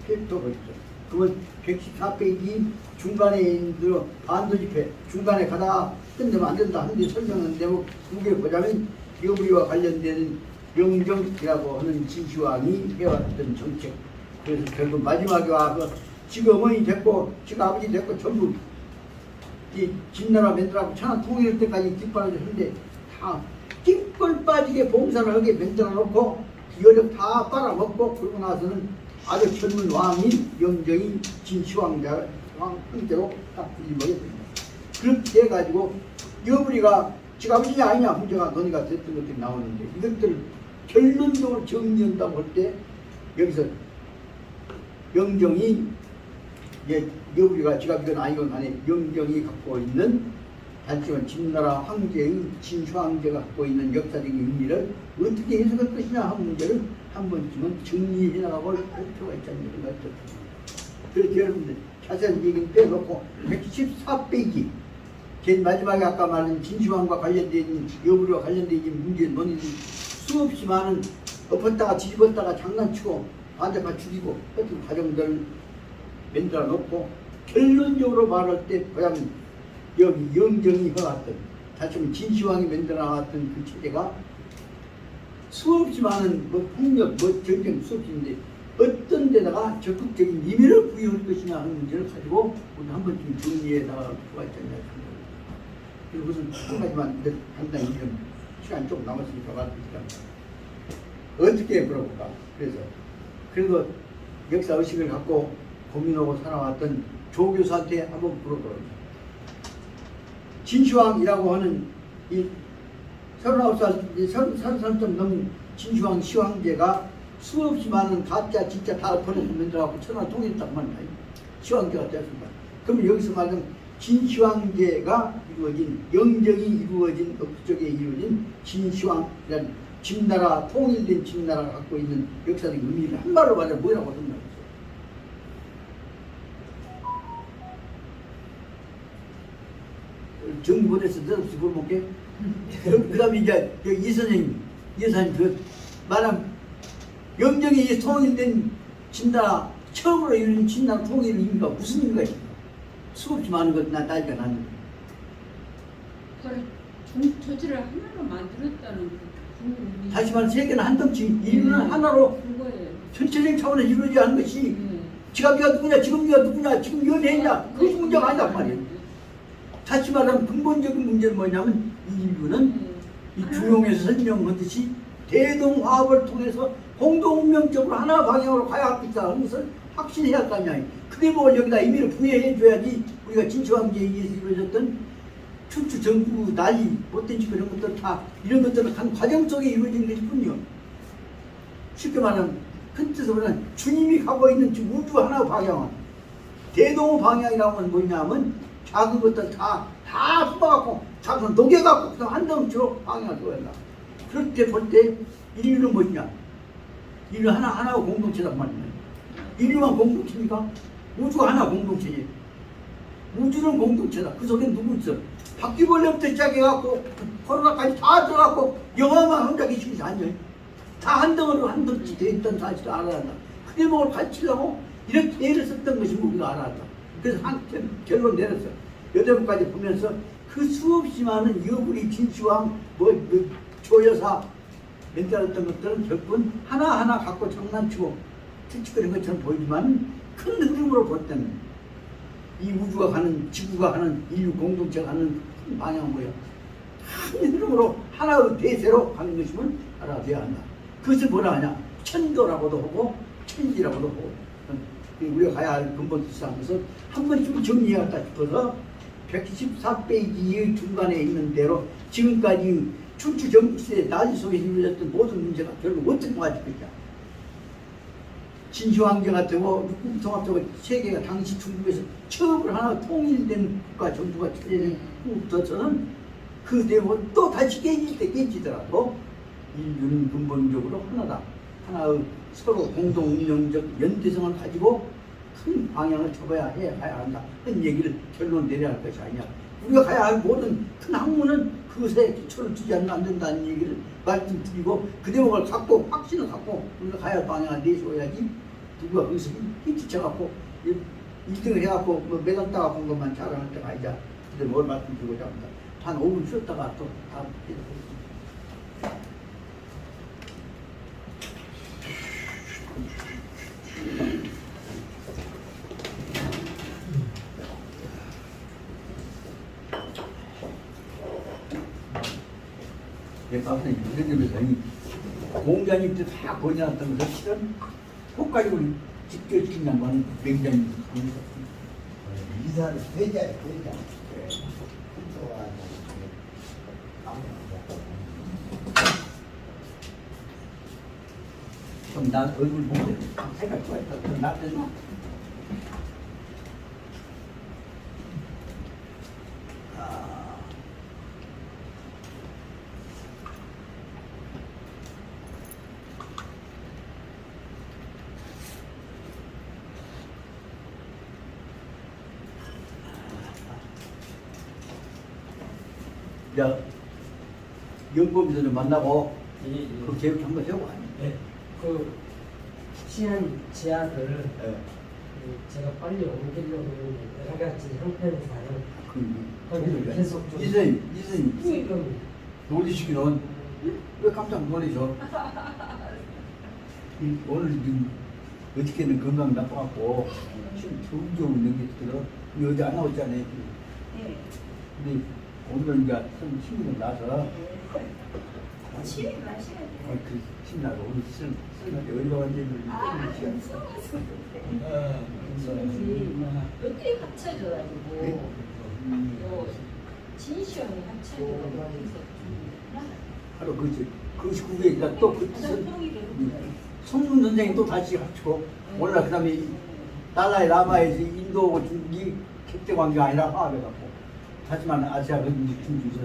펼쳐보십시오. 그건 114페이지 중간에 있는 반도집회 중간에 가다가 끝내면 안 된다 하는데 설명하는 대목 두 개 보자면 여부리와 관련된 영정이라고 하는 진시황이 해왔던 정책. 그래서 결국 마지막에 와서 지가 어머니 됐고 지가 아버지 됐고 전부 이 진나라 맨들하고 천안 통일할 때까지 뒷바라지 하는데 다 찌뻘 빠지게 봉사를 하게 맨들어 놓고 여력 다 빨아먹고 그러고 나서는 아주 젊은 왕인 영정이 진시황 형태로 딱 뒤집어게 됩니다. 그렇게 해가지고 여부리가 지가 아버지냐 아니냐 문제가 논의가 됐던 것들이 나오는데 이것들 결론적으로 정리한다고 할 때 여기서 영정이 여부리가 지가 이건 아니건 간에 영정이 갖고 있는 하지만 진나라 황제의 진시황제가 갖고 있는 역사적인 의미를 어떻게 해석할 것이냐 하는 문제를 한 번쯤은 정리해 나가볼 필요가 있지 않는 것 같아요. 그래서 여러분들 자세한 얘기는 빼놓고 114페이지 제일 마지막에 아까 말한 진시황과 관련된 여부와 관련된 문제 논의 수없이 많은 엎었다가 뒤집었다가 장난치고 반대파 죽이고 어떤 과정들을 만들어 놓고 결론적으로 말할 때 보면 여기 영정이 해왔던 다시 말하면 진시황이 만들어 나왔던 그 체제가 수없이 많은 뭐 폭력, 뭐 전쟁 수없이인데 어떤 데다가 적극적인 의미를 부여할 것이냐 하는 문제를 가지고 우리 한 번쯤 정리해 나갈 필요가 있지 않냐 생각합니다. 그리고 무슨 한 가지만 간단히 좀 시간 좀 남았으니까 말씀드립니다. 어떻게 물어볼까? 그래서 역사 의식을 갖고 고민하고 살아왔던 조교사한테 한번 물어보랍니다. 진시황이라고 하는 이 39살, 30살 좀 넘은 진시황 시황제가 수없이 많은 가짜 진짜 다 엎어내서 만들어갖고 천하 통일했단 말이야. 시황제가 되었습니다. 그러면 여기서 말하는 진시황제가 이루어진 영정이 이루어진 그쪽에 이루어진 진시황이라는 진나라 통일된 진나라가 갖고 있는 역사적 의미를 한 말로 말하면 뭐라고 생각했어요? 정부에서 없이 물어볼게. 그 다음에 이제 이 선생님 그 말한 영정이 통일된 진나라 처음으로 이루어진 진나라 통일 의미가 무슨 의미가 있습니까? 수없이 많은 것 나니까 나는 그걸 조지를 하나로 만들었다는 그 다시 말해 세계는 한 덩치 인류는 하나로 그거예요. 전체적인 차원에서 이루어져야 하는 것이 지가 네가 누구냐 지금 네가 누구냐 지금 연애냐 그것이 문제가 아니란 말이에요. 다시 말하면 근본적인 문제는 뭐냐면 인류는 이 중용에서 설명하듯이 대동화합을 통해서 공동운명적으로 하나 방향으로 가야 하겠다는 것을 확신해야 할 거 아니야. 그게 뭐 여기다 의미를 부여해 줘야지 우리가 진시황제에 의해서 이루어졌던 춘추 전부 난리 못된 짓 그런 것들 다 이런 것들은 한 과정 속에 이루어진 것이군요. 쉽게 말하면 큰 뜻으로 보면 주님이 가고 있는 우주 하나 방향은 대동호 방향이라고 하면 뭐냐면 작은 것들 다 뽑아갖고 작은 녹여갖고 한 덩치로 방향을 둬야 한다. 그럴 때 볼 때 인류는 뭐냐? 인류 하나 공동체란 말이야. 인류만 공동체입니까? 우주가 하나 공동체지. 우주는 공동체다. 그 속에 누구 있어? 바퀴벌레부터 시작해갖고 코로나까지 다 들어갖고 영화만 혼자 계시면서 앉아. 다 한 덩어리로 한 덩치 돼 있던 사실을 알아야 한다. 그게 뭘 가르치려고 이렇게 애를 썼던 것이 우리가 알아야 한다. 그래서 한 결론 내렸어. 여덟까지 보면서 그 수없이 많은 여부리 진시황 조여사 만들었던 것들은 결국은 하나하나 갖고 장난치고 추측거리는 것처럼 보이지만 큰 흐름으로 볼 때는 이 우주가 가는 지구가 가는 인류 공동체가 가는 큰 방향은 뭐야? 큰 흐름으로 하나의 대세로 가는 것이면 알아야 한다. 그것을 뭐라 하냐? 천도라고도 하고 천지라고도 하고 우리가 가야 할 근본 뜻이라는 것을 한 번쯤 정리해야겠다 싶어서 114페이지의 중간에 있는 대로 지금까지 춘추 전국시대 난리 속에 이루어졌던 모든 문제가 결국 어떻게 맞을까? 진시황제가 되고 육국통합되고 세계가 당시 중국에서 처음으로 하나 통일된 국가 정부가 체제된 후부터서는 그 내용을 또 다시 깨질 때 깨지더라도 인류는 근본적으로 하나다. 하나의 서로 공동 운영적 연대성을 가지고 큰 방향을 잡아야 가야 한다. 그런 얘기를 결론 내려야 할 것이 아니냐. 우리가 가야 할 모든 큰 학문은 그것에 기초를 두지 않으면 안 된다는 얘기를 말씀드리고 그 대목을 갖고 확신을 갖고 우리가 가야 할 방향을 내세워야지 누가 거기서 힘치쳐갖고 1등을 해갖고 뭐 메달 따갖고 온 것만 자랑할 때가 아니자. 근데 뭘 말씀드리고자 합니다. 한 5분 쉬었다가 또 다음 계속하겠습니다. 아무튼 이런 점에서 공자님 때 다 번역했던 것을 실은 효과적으로 지켜주냐고 하는 굉장히 이사를 회자야 회자. 그럼 나 얼굴 보면 생각 좋아했다. 그럼 나 때는 저 연금에서 좀 만나고 예, 그 계획 한번 세우고 하니. 예. 그 시한 지하를 예. 제가 빨리 옮기려고 하는데 여러 가지 형편상은 거기를 그 계속 좀 이선님 지금 놀리시기는 왜 깜짝 놀리죠? 오늘 지금 어떻게든 건강 나빠갖고 지금 점점 있는 게 들어 여기 안 나왔잖아요. 네. 근데 오늘 이제 좀 힘이 나서 치료 마셔야 돼요. 그 힘나고 오늘 쓸때 어디가 완전히 어떻게 합쳐져가지고 네? 또 진시황이 합쳐져가지고 바로 그 시국에 있다 또그 통일을 성문 선생이 또 다시 합치고 오늘 그다음에 달라이 라마에서 인도하고 중국이 객제 관계가 아니라 화합해갖고 하지만 아시아가 이제 중국에서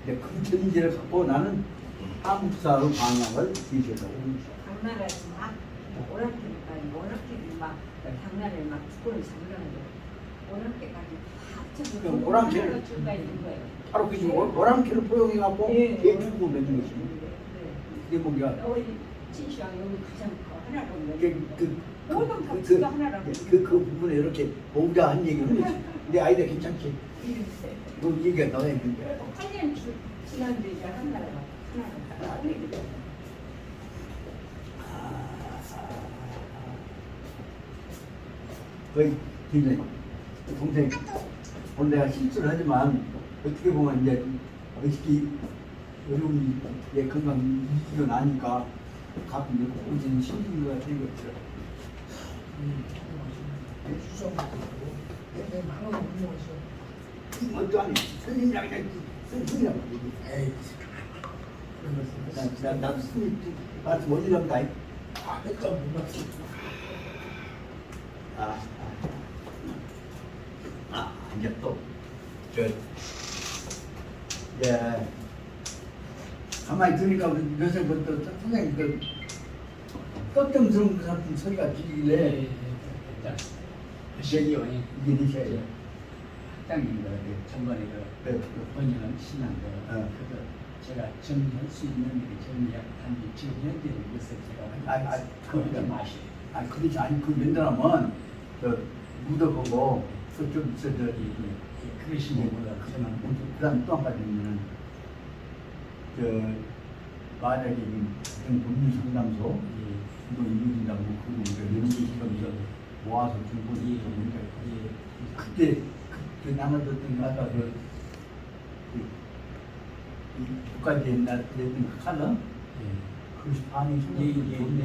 그 전제를 갖고 나는 한국사로 방향을 제시하고 당나라에서 막 오락기니까 오락기를 막 당나라를 막 주권을 잡으려는 거예요. 오락기까지 다 합쳐서 그럼 오락기를 줄가 있는 거예요. 바로 그 지금 오랑캐를 포용해갖고 예. 대주고 맺는 것입니다. 그게 뭐야? 진시황 여기 가장 하나로 그 값지가 하나라고. 부분에 이렇게 모으자 한 얘기를 했지. 내 아이디어 괜찮지? 그 얘기가 나와 있는데. 8년 지났는데 이제 하나라고 하나로 거의 굉장히 동생 오늘 내가 실수를 하지만 어떻게 보면 이제 어떻게 어려운 내 건강 이기고 나니까 가끔 이제 오지는 심리가 되는 것 같아요. 그것도 아니 스님이랑 그냥 스님이랑 에이 나도 스님 말씀 어디랑 가이 이제 또 예. 가만히 들으니까 요새부터 선생님 그 걱정스러운 그 같은 소리가 들리길래 이게 되셔야 학장님 전번에 네. 번역은 신한 거 네. 그거 제가 정리할 수 있는 일이 정리한 지금 현재는 것을 제가 그거 좀 마시. 그렇지 아니 그 맨들하면 묻어보고 그좀 그러시는 거다. 저는 그다음 또 한 가지는 만약에 지금 법률 상담소 또 이루어진다고 그거 연기시켜서 모아서 주고 그때 나눠 줬던 아까 국가대회 날 냈던 그 칼럼 그 반이 상당히 좋네.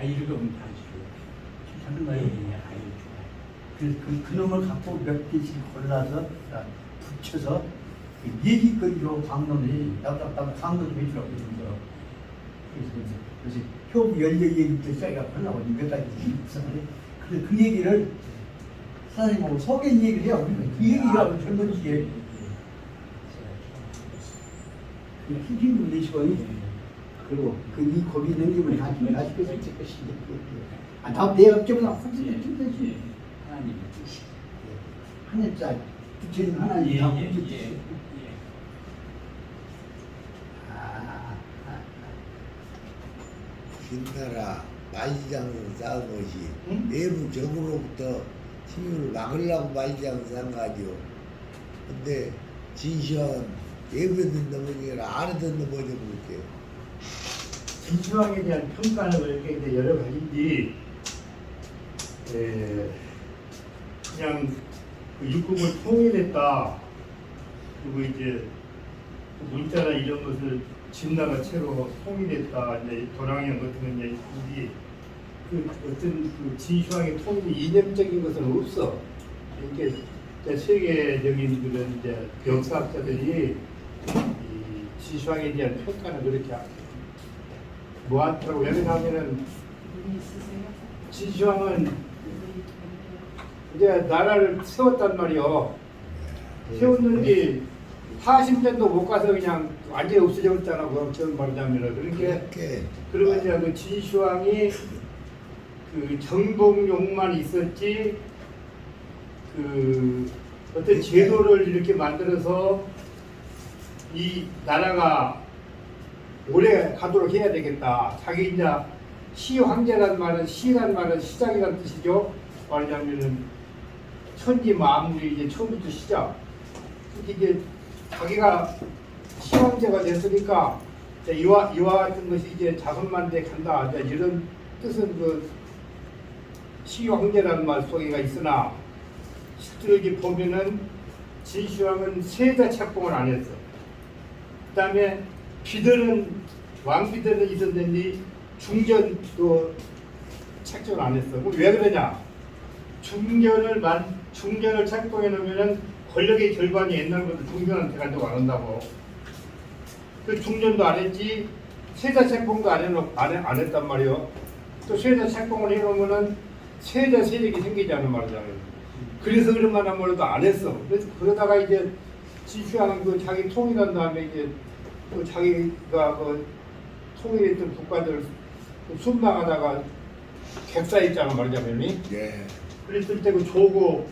읽으면 다 주고. 괜찮은가요? 아유 좋아요. 그래서 그 놈을 갖고 몇 개씩 골라서 붙여서 얘기거리로 강론을 딱딱딱 강론 해주라고 그러면서 그래서 효부 연례 얘기부터 시작해서 하려고 몇 가지 있었는데 그래서 그 얘기를 사장님하고 소개인 얘기를 해요. 그 얘기가 젊은이에 힘좀 내시고 그리고 이 고비 능력을 가지고 가지고 있을 것인데 다음 내가 없지만 확실히 힘들지. 하나님의 뜻이. 하늘자 부처님 하나님 다 부처님. 신나라 말장을 쌓은 것이 응? 외부 적으로부터 힘을 막으려고 말장을 쌓은 거죠. 근데 진시황은 외부에 듣는 놈이 아니라 안에 듣는 놈이 못해요. 진시황에 대한 평가는 이렇게 이제 여러 가지인지 그냥 그 육국을 통일했다 그리고 이제 문자나 이런 것을 진나라 채로 통일했다 이제 도량형 같은 건 이제 우리 그 어떤 그 진시황의 통일 이념적인 것은 없어. 이렇게 이제 세계적인 그런 이제 역사학자들이 이 진시황에 대한 평가는 그렇게 뭐하더라고. 왜냐하면은 진시황은 이제 나라를 세웠단 말이요. 세웠는데 40년도 못 가서 그냥 완전히 없어져 버렸잖아. 그런 말하자면은 그러니까 그리고 이제 그 진시황이 그 정복욕만 있었지 그 어떤 제도를 이렇게 만들어서 이 나라가 오래 가도록 해야 되겠다. 자기 이제 시황제란 말은 시란 말은 시작이란 뜻이죠. 말하자면은 천지 만물이 이제 처음부터 시작. 이제 자기가 시황제가 됐으니까 이와 같은 것이 이제 자손만대 간다. 이제 이런 뜻은 그 시황제라는 말 속에가 있으나 실제로 이제 보면은 진시황은 세자 책봉을 안 했어. 그다음에 비들은 왕비들은 있었는데 중전도 책정을 안 했어. 그럼 왜 그러냐? 중전을 책봉해 놓으면은 권력의 절반이 옛날부터 중전한테 간다고 안 한다고. 그 중전도 안 했지 세자 책봉도 안 했단 말이요. 또 세자 책봉을 해놓으면은 세자 세력이 생기지 않은 말이잖아요. 그래서 그런 말 아무래도 안 했어. 그래서 그러다가 이제 진시황은 그 자기 통일한 다음에 이제 또 자기가 그 통일했던 국가들 순방하다가 객사했잖아 말이자면. 예. 그랬을 때 그 조고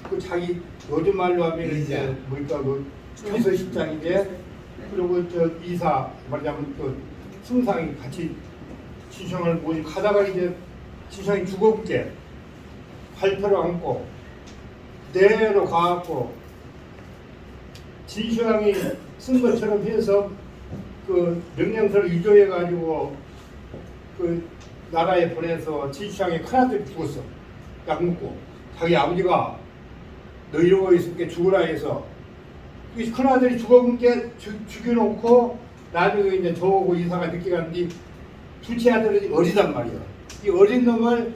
그 자기 요즘 말로 하면 이제 뭐니까 그 비서실장인데 그리고 저 이사 말하자면 그 승상이 같이 진시황을 모시고 가다가 이제 진시황이 죽었게 발표를 안고 내로 가갖고 진시황이 쓴 것처럼 해서 그 명령서를 위조해가지고 그 나라에 보내서 진시황의 큰아들이 죽었어. 약 먹고 자기 아버지가 너 이러고 있을게 죽으라 해서 이 큰아들이 죽어본 게 죽여놓고 나중에 이제 저하고 이사가 늦게 갔는데 둘째 아들은 어리단 말이야. 이 어린 놈을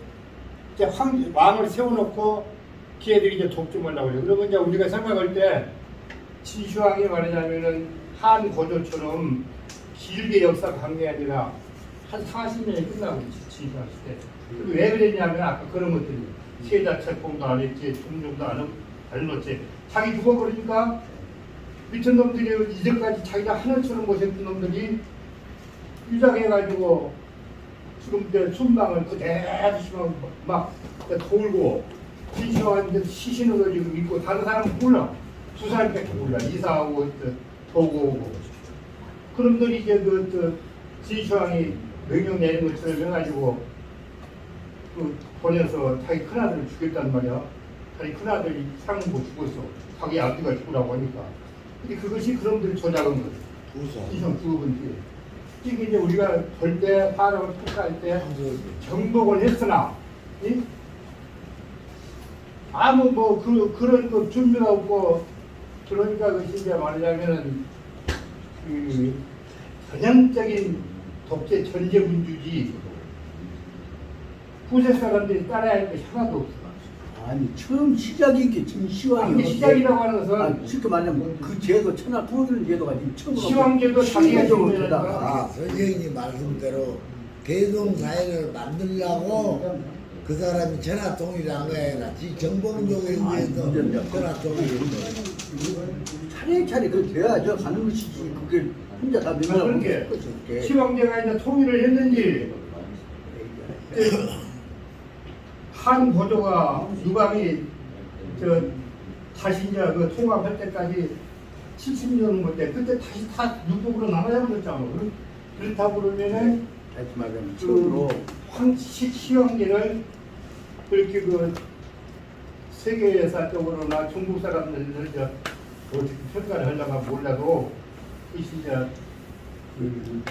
이제 왕을 세워놓고 걔들이 이제 독점하려고 해요. 그러면 이제 우리가 생각할 때 진시황이 말하자면은 한 고조처럼 길게 역사가 간 게 아니라 한 40년이 끝나고 진시황 시대. 왜 그랬냐면 아까 그런 것들이 세자 책봉도 안 했지, 중종도 안 했지. 자기 죽어버리니까 밑에 놈들이 이제까지 자기가 하늘처럼 모셨던 놈들이 유작해가지고 지금 내 순방을 그대로 심하고 막 돌고 진시황한테 시신으로 지금 있고 다른 사람은 몰라. 두 사람밖에 몰라. 이사하고 보고 오고. 그놈들이 이제 진시황이 명령 내린 것처럼 해가지고 그 보내서 자기 큰아들을 죽였단 말이야. 자기 큰아들이 상은 못 죽었어. 자기 아버지가 죽으라고 하니까. 근데 그것이 그놈들이 조작한 거지. 진시황 죽어본 뒤에. 이게 이제 우리가 볼 때 사람을 평가할 때 정복을 했으나 아무 뭐 그런 거 준비가 없고 그러니까 그것이 이제 말하자면은 그 전형적인 독재 전제군주지 후세 사람들이 따라야 할 것이 하나도 없어. 아니 처음 시작이 게 진시황이 이게 시작이라고 하는 것은 쉽게 말하면 그 제도 천하 통일 제도가 지금 처음 시황제도 자기가 시행적으로 준비하는 되다가 선생님 말씀대로 대동사회를 만들려고 그 사람이 전화통일한 거야 아니라 정봉종에 의해서 전화통일한 거야. 차례차례 그 돼야죠. 가는 것이지 그게 혼자 다 그런 게 시황제가 이제 통일을 했는지 한 보조가 유방이 다시 이제 그 통합할 때까지 70년 못 때 그때 다시 다 육국으로 나눠야 버렸잖아. 그렇다고 그러면은 다시 말하면 처음으로 시황제를 그렇게 그 세계사적으로나 중국 사람들을 이제 어떻게 평가를 하려면 몰라도 이 진짜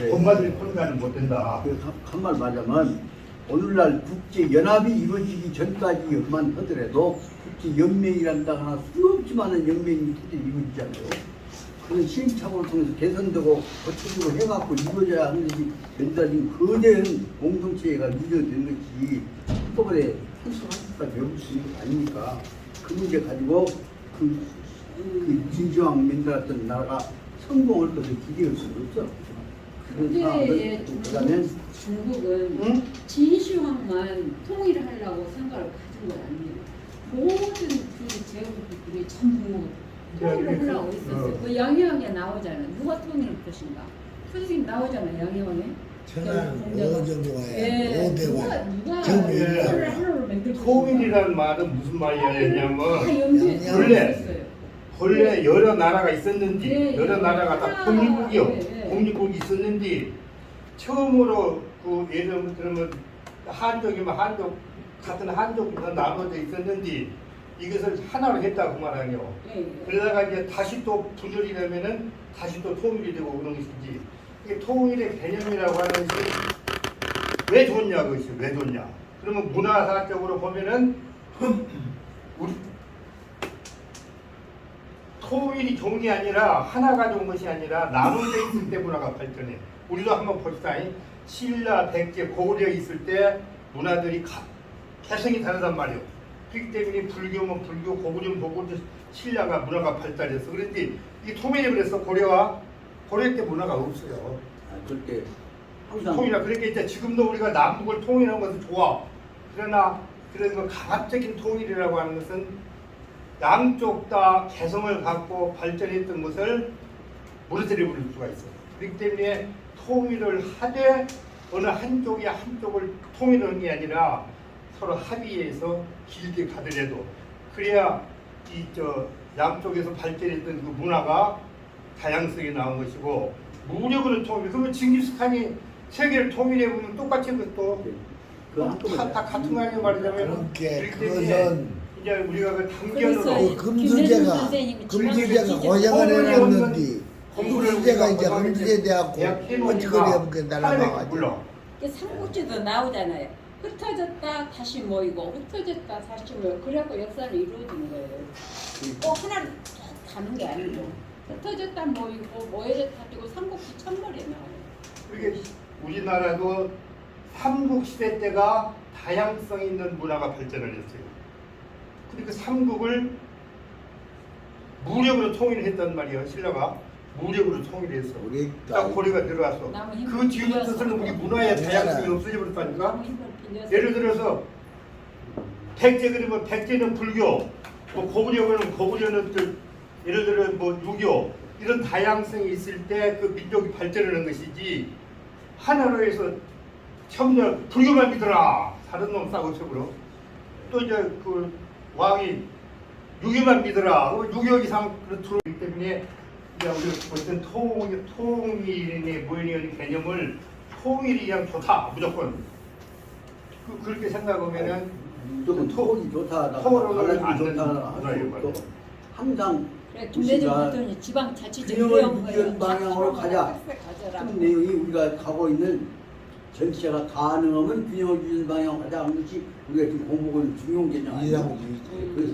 본받을 평가는 못 된다. 한말 말하면 오늘날 국제연합이 이루어지기 전까지만 하더라도 국제연맹이란다 하나 수없이 많은 연맹이 이루어지잖아요. 그런 시행착오를 통해서 개선되고 거쳐지고 해갖고 이루어져야 하는 것이 연달인 거대한 공동체가 유지된 것이 한꺼번에 한수한수까지 외울 수 있는 게 아니니까 그 문제 가지고 그 진시황 민들었던 나라가 성공을 것을 기대할 수는 없어. 그런 상황을 그다음에 중국은 진시황만 통일을 하려고 생각을 가진 건 아니에요. 모든 그 제국들이 전부 통일을 하려고 있었어요. 그 양해왕에 나오잖아. 누가 통일을 것인가? 선생님 나오잖아. 양해왕에. 천안 오정도에 예, 오대와 누가 정부가 하나로 만들 통일이라는 말은 무슨 말이냐면 다 염두에 원래 있었어요. 본래 여러 나라가 있었는데 예, 여러 예. 나라가 다 하나, 독립국이요. 예, 예. 독립국이 있었는데 처음으로 그 예를 들면 한족이면 한족 같은 한족에서 나눠져 있었는데 이것을 하나로 했다고 말하요. 예, 예. 그러다가 이제 다시 또 분열이 되면은 다시 또 통일이 되고 그런 것이지. 이게 통일의 개념이라고 하는 것이 왜 좋냐 그것이 왜 좋냐. 그러면 문화사적으로 보면은 우리 통일이 좋은 게 아니라 하나가 좋은 것이 아니라 나눠져 있을 때 문화가 발전해. 우리도 한번 봅시다. 신라, 백제, 고려 있을 때 문화들이 개성이 다르단 말이에요. 그렇기 때문에 불교면 불교, 고구려면 고구려, 신라가 문화가 발달했어. 그런데 이 통일이 그래서 고려 때 문화가 없어요. 그렇게 항상 통일이라 그러니까 이제 지금도 우리가 남북을 통일하는 것은 좋아. 그러나 그런 강압적인 통일이라고 하는 것은 양쪽 다 개성을 갖고 발전했던 것을 무너뜨려 버릴 수가 있어요. 그렇기 때문에 통일을 하되 어느 한쪽이 한쪽을 통일하는 게 아니라 서로 합의해서 길게 가더라도 그래야 양쪽에서 발전했던 그 문화가 다양성이 나온 것이고 무력으로 통일. 그러면 징기스칸이 세계를 통일해 보면 똑같이 그것도 다 같은 거 아니에요 말하자면. 그렇게 그렇기 때문에 그것은 이제 우리가 그 그래서 단견으로 금수제가 고향을 해놨는데 금수제가 이제 금수제 돼갖고 어찌거리하면 그 날아가가지고 불러. 삼국지도 나오잖아요. 흩어졌다 다시 모이고 흩어졌다 다시 모이고 그래갖고 역사는 이루어지는 거예요. 꼭 하나로 쭉 가는 게 아니고 흩어졌다 모이고 모여졌다 뛰고 삼국지 첫머리에 나와요. 그게 우리나라도 삼국시대 때가 다양성 있는 문화가 발전을 했어요. 근데 그 삼국을 무력으로 통일했단 말이에요. 신라가 무력으로 통일했어. 딱 고려가 들어왔어. 그 뒤부터서는 우리 문화의 다양성이 없어져 버렸다니까. 예를 들어서 백제 그러면 백제는 불교, 뭐 고구려는 고구려는 예를 들어 뭐 유교 이런 다양성이 있을 때 그 민족이 발전하는 것이지 하나로 해서 처음에 불교만 믿어라 다른 놈 싸고 쳐버려. 또 이제 그 왕이 유교만 믿어라 유교 이상 그렇기 때문에 이제 우리가 어떤 통일의 모인의 개념을 통일이 그냥 좋다 무조건 그렇게 생각하면은 무조건 통일이 좋다, 통일을 갈라지기 좋다 하는 것도 항상 그래 김대중 대통령이 지방자치제 균형을 이기는 방향으로 가자. 그 내용이 우리가 가고 있는 전체가 가능하면 균형을 이기는 방향으로 가자 하는 것이 우리가 지금 공부하고 있는 중용 개념 아니에요. 그래서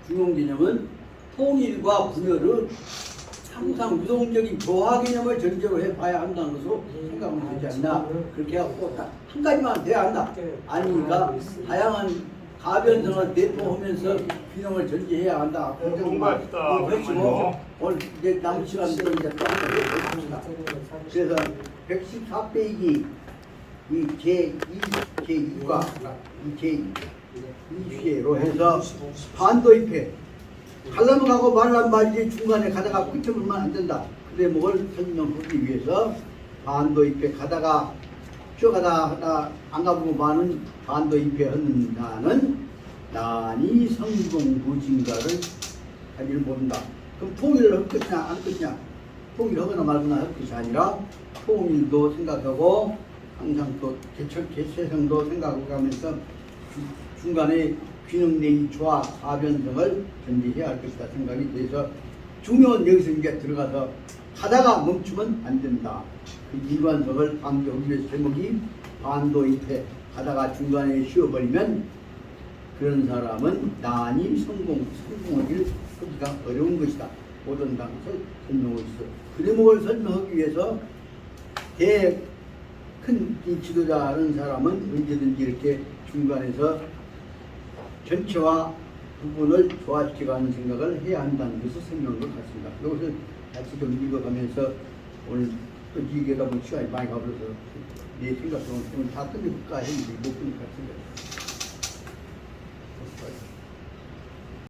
중용 개념은 통일과 분열을 항상 유동적인 조화 개념을 전제로 해봐야 한다는 것으로 생각하면 되지 않나. 그렇게 하고 딱 한 가지만 돼야 한다. 아니니까 다양한 가변성을 내포하면서 균형을 전제해야 한다. 공부합시다. 그렇지고 오늘 이제 남은 시간도 이제 또 한번 해봅시다. 그래서 114페이지 이 제2과 제2주제로 해서 반도입회 가려면 가고 말라면 말지 중간에 가다가 끝으로만 안 된다. 그 대목을 설명하기 위해서 반도입회 가다가 쉬어가다 하다 안 가보고 많은 반도입회 한다는 난이 성공부진가를 하지를 못한다. 그럼 통일을 할 것이냐 안 할 것이냐 통일하거나 말거나 할 것이 아니라 통일도 생각하고 항상 또 개체성도 생각하고 가면서 중간에 균형 내지 조화 가변성을 전제해야 할 것이다 생각이 돼서 중요한 여기서 이제 들어가서 하다가 멈추면 안 된다. 그 일관성을 강조하기 위해서 제목이 반도입회 하다가 중간에 쉬어버리면 그런 사람은 난이 성공하기를 하기가 어려운 것이다. 모든 당에서 설명하고 있어. 그 대목을 설명하기 위해서 큰 지도자라는 사람은 언제든지 이렇게 중간에서 전체와 부분을 조화시켜가는 생각을 해야 한다는 것을 설명한 것 같습니다. 이것을 같이 좀 읽어가면서 오늘 또 얘기하다 보면 시간이 많이 가버려서 내 생각으로는 다 끝내볼까 했는데 못 끝낼 것 같습니다.